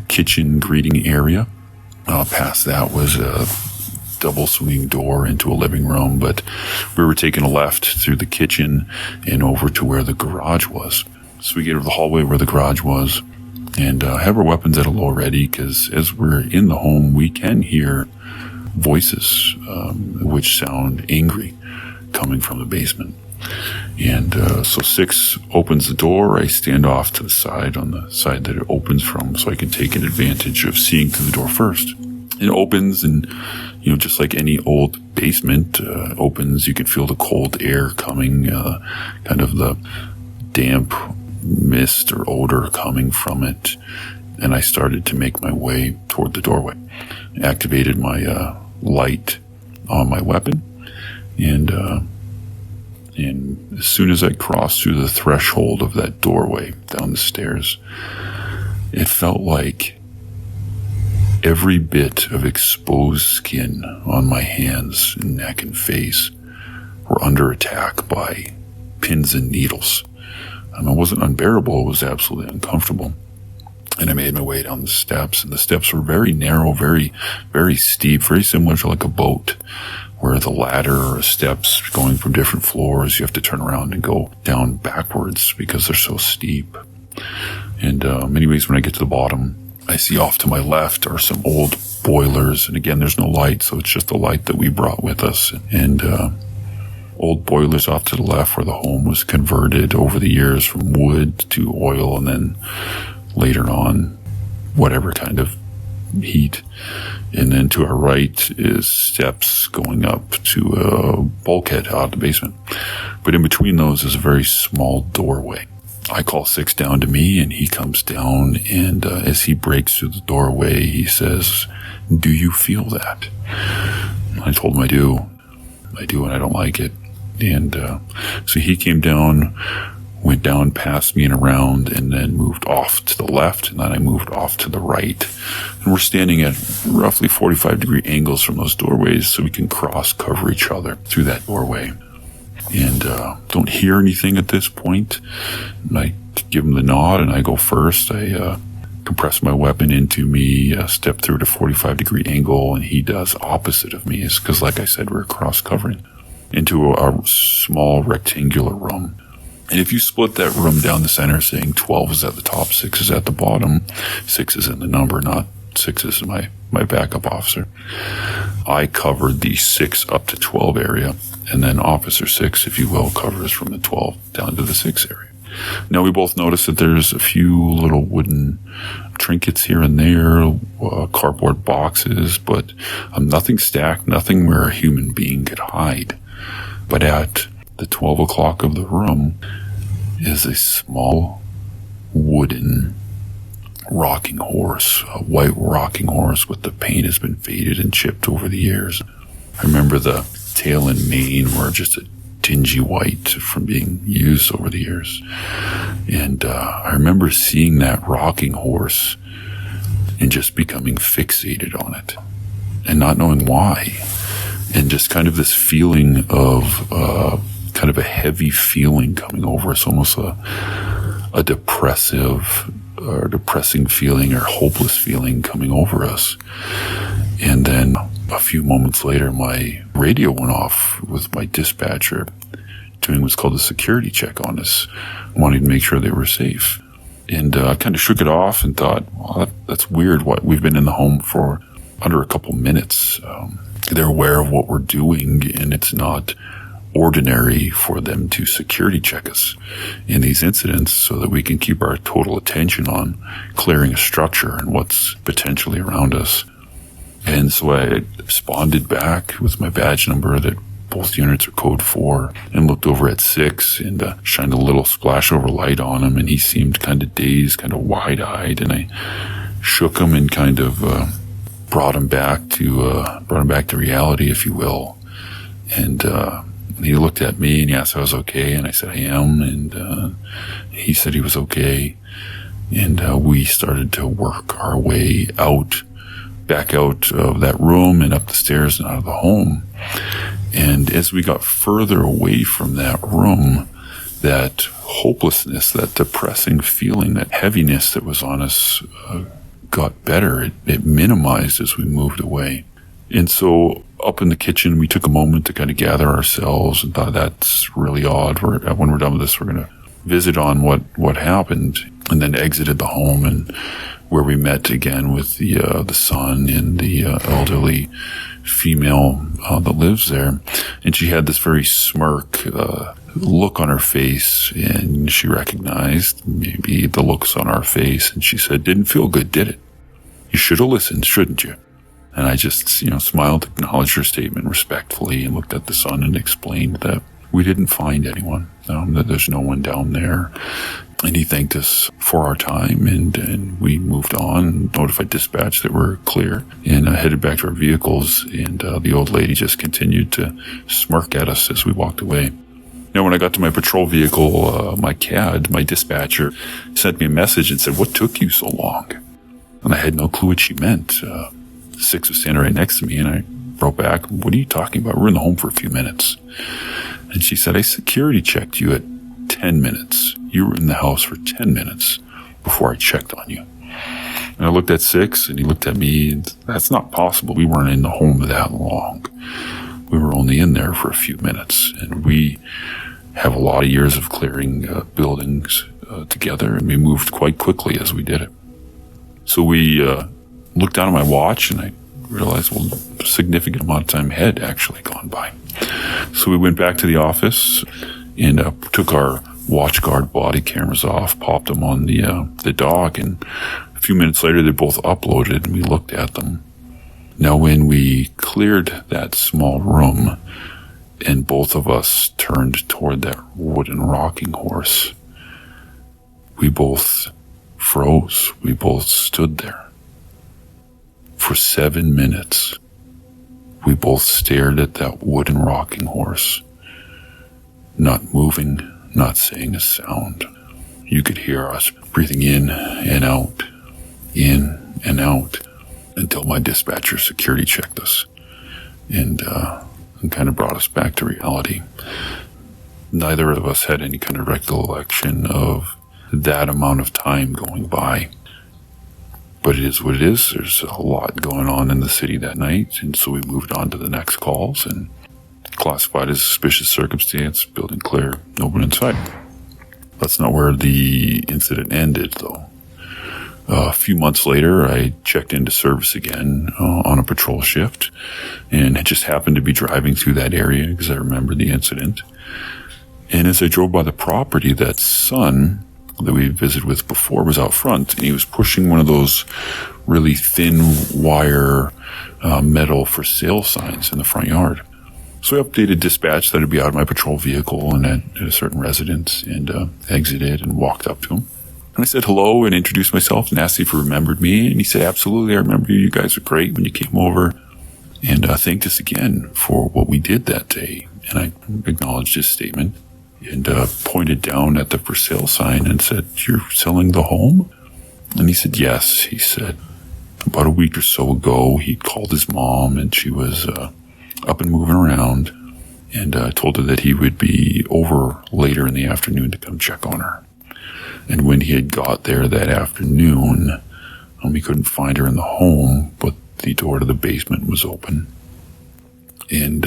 kitchen greeting area. Past that was a double swinging door into a living room, but we were taking a left through the kitchen and over to where the garage was. So we get over the hallway where the garage was and have our weapons at a low ready, because as we're in the home, we can hear voices which sound angry coming from the basement. And so Six opens the door. I stand off to the side, on the side that it opens from, so I can take an advantage of seeing through the door first. It opens, and just like any old basement opens, you can feel the cold air coming, kind of the damp mist or odor coming from it. And I started to make my way toward the doorway. I activated my light on my weapon, and as soon as I crossed through the threshold of that doorway down the stairs, it felt like every bit of exposed skin on my hands and neck and face were under attack by pins and needles. It wasn't unbearable, it was absolutely uncomfortable. And I made my way down the steps, and the steps were very narrow, very, very steep, very similar to like a boat, where the ladder or steps going from different floors, you have to turn around and go down backwards because they're so steep. And anyways, when I get to the bottom, I see off to my left are some old boilers. And again, there's no light, so it's just the light that we brought with us. And old boilers off to the left where the home was converted over the years from wood to oil, and then later on, whatever kind of heat. And then to our right is steps going up to a bulkhead out of the basement. But in between those is a very small doorway. I call Six down to me, and he comes down, and as he breaks through the doorway, he says, "Do you feel that?" I told him I do, and I don't like it. And so he came down went down past me and around, and then moved off to the left, and then I moved off to the right. And we're standing at roughly 45-degree angles from those doorways so we can cross-cover each other through that doorway. And don't hear anything at this point. And I give him the nod, and I go first. I compress my weapon into me, step through at a 45-degree angle, and he does opposite of me. It's because, like I said, we're cross-covering into a small rectangular room. And if you split that room down the center, saying 12 is at the top, 6 is at the bottom, 6 is in the number, not 6 is my backup officer. I covered the 6 up to 12 area, and then Officer 6, if you will, covers from the 12 down to the 6 area. Now, we both notice that there's a few little wooden trinkets here and there, cardboard boxes, but nothing stacked, nothing where a human being could hide. But at the 12 o'clock of the room is a small wooden rocking horse, a white rocking horse with the paint has been faded and chipped over the years. I remember the tail and mane were just a dingy white from being used over the years. And I remember seeing that rocking horse and just becoming fixated on it and not knowing why. And just kind of this feeling of kind of a heavy feeling coming over us, almost a depressing feeling or hopeless feeling coming over us. And then a few moments later, my radio went off with my dispatcher doing what's called a security check on us, wanting to make sure they were safe. And I kind of shook it off and thought, well, that's weird. We've been in the home for under a couple minutes. They're aware of what we're doing, and it's not ordinary for them to security check us in these incidents so that we can keep our total attention on clearing a structure and what's potentially around us. And so I responded back with my badge number that both units are code 4 and looked over at 6 and shined a little splash over light on him, and he seemed kind of dazed, kind of wide-eyed, and I shook him and kind of brought him back to reality, if you will. And he looked at me and he asked if I was okay, and I said I am, and he said he was okay. And we started to work our way back out of that room and up the stairs and out of the home. And as we got further away from that room, that hopelessness, that depressing feeling, that heaviness that was on us got better. It minimized as we moved away. And so up in the kitchen, we took a moment to kind of gather ourselves and thought, that's really odd. When we're done with this, we're going to visit on what happened, and then exited the home, and where we met again with the son and the elderly female that lives there. And she had this very smirk look on her face, and she recognized maybe the looks on our face, and she said, "Didn't feel good, did it? You should have listened, shouldn't you?" And I just, smiled, acknowledged her statement respectfully, and looked at the son and explained that we didn't find anyone, that there's no one down there. And he thanked us for our time, and we moved on, notified dispatch that we're clear, and headed back to our vehicles. And the old lady just continued to smirk at us as we walked away. Now, when I got to my patrol vehicle, my CAD, my dispatcher, sent me a message and said, "What took you so long?" And I had no clue what she meant. 6 was standing right next to me, and I wrote back, "What are you talking about? We're in the home for a few minutes." And she said, "I security checked you at 10 minutes. You were in the house for 10 minutes before I checked on you." And I looked at 6, and he looked at me, and that's not possible. We weren't in the home that long. We were only in there for a few minutes, and we have a lot of years of clearing buildings together, and we moved quite quickly as we did it. So we looked down at my watch, and I realized, well, a significant amount of time had actually gone by. So we went back to the office and took our watch guard body cameras off, popped them on the dock, and a few minutes later they both uploaded, and we looked at them. Now, when we cleared that small room and both of us turned toward that wooden rocking horse, we both froze. We both stood there. For 7 minutes, we both stared at that wooden rocking horse, not moving, not saying a sound. You could hear us breathing in and out, until my dispatcher security checked us and kind of brought us back to reality. Neither of us had any kind of recollection of that amount of time going by. But it is what it is. There's a lot going on in the city that night, and so we moved on to the next calls and classified as suspicious circumstance, building clear, no one inside. That's not where the incident ended, though. A few months later, I checked into service again on a patrol shift, and I just happened to be driving through that area because I remember the incident. And as I drove by the property, that son that we visited with before was out front, and he was pushing one of those really thin wire metal for sale signs in the front yard. So I updated dispatch that I'd be out of my patrol vehicle and at a certain residence, and exited and walked up to him. And I said hello and introduced myself and asked if he remembered me. And he said, absolutely, I remember you. You guys were great when you came over. And thanked us again for what we did that day. And I acknowledged his statement and pointed down at the for sale sign and said, you're selling the home? And he said, yes. He said, about a week or so ago, he called his mom and she was up and moving around, and told her that he would be over later in the afternoon to come check on her. And when he had got there that afternoon, he couldn't find her in the home, but the door to the basement was open. And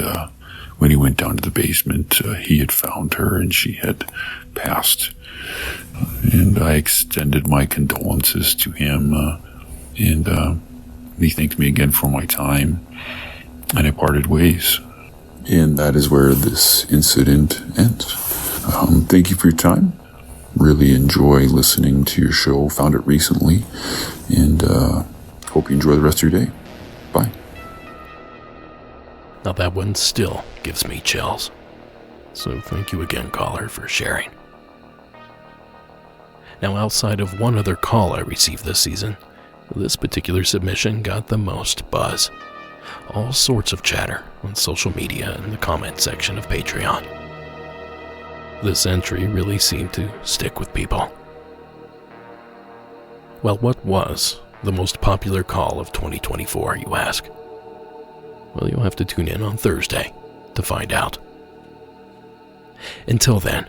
when he went down to the basement, he had found her and she had passed. And I extended my condolences to him, and he thanked me again for my time, and I parted ways. And that is where this incident ends. Thank you for your time. Really enjoy listening to your show. Found it recently, and hope you enjoy the rest of your day. Bye. Now that one still gives me chills. So thank you again, caller, for sharing. Now, outside of one other call I received this season, this particular submission got the most buzz. All sorts of chatter on social media and the comment section of Patreon. This entry really seemed to stick with people. Well, what was the most popular call of 2024, you ask? Well, you'll have to tune in on Thursday to find out. Until then,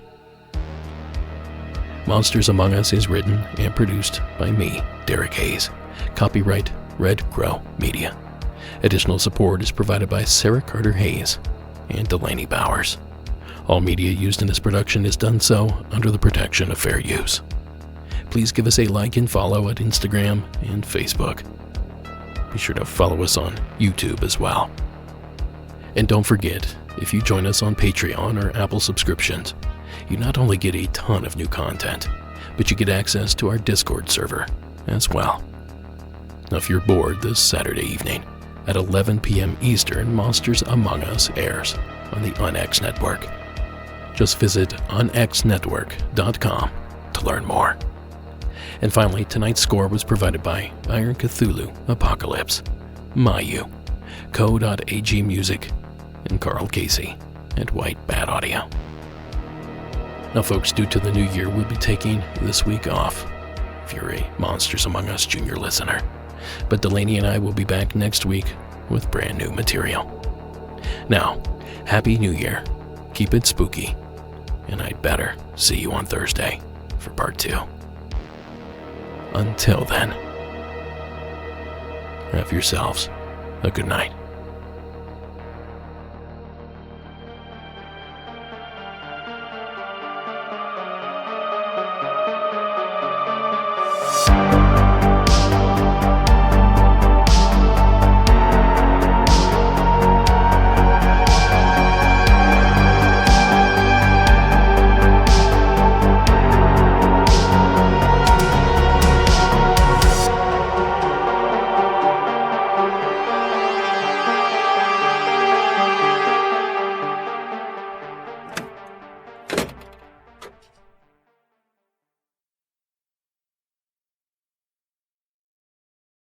Monsters Among Us is written and produced by me, Derek Hayes. Copyright Red Crow Media. Additional support is provided by Sarah Carter Hayes and Delaney Bowers. All media used in this production is done so under the protection of fair use. Please give us a like and follow at Instagram and Facebook. Be sure to follow us on YouTube as well. And don't forget, if you join us on Patreon or Apple subscriptions, you not only get a ton of new content, but you get access to our Discord server as well. Now, if you're bored this Saturday evening, at 11 p.m. Eastern, Monsters Among Us airs on the UnX Network. Just visit unxnetwork.com to learn more. And finally, tonight's score was provided by Iron Cthulhu Apocalypse, Mayu, Co.ag Music, and Carl Casey at White Bat Audio. Now, folks, due to the new year, we'll be taking this week off if you're a Monsters Among Us Junior listener. But Delaney and I will be back next week with brand new material. Now, Happy New Year, keep it spooky, and I'd better see you on Thursday for part 2. Until then, have yourselves a good night.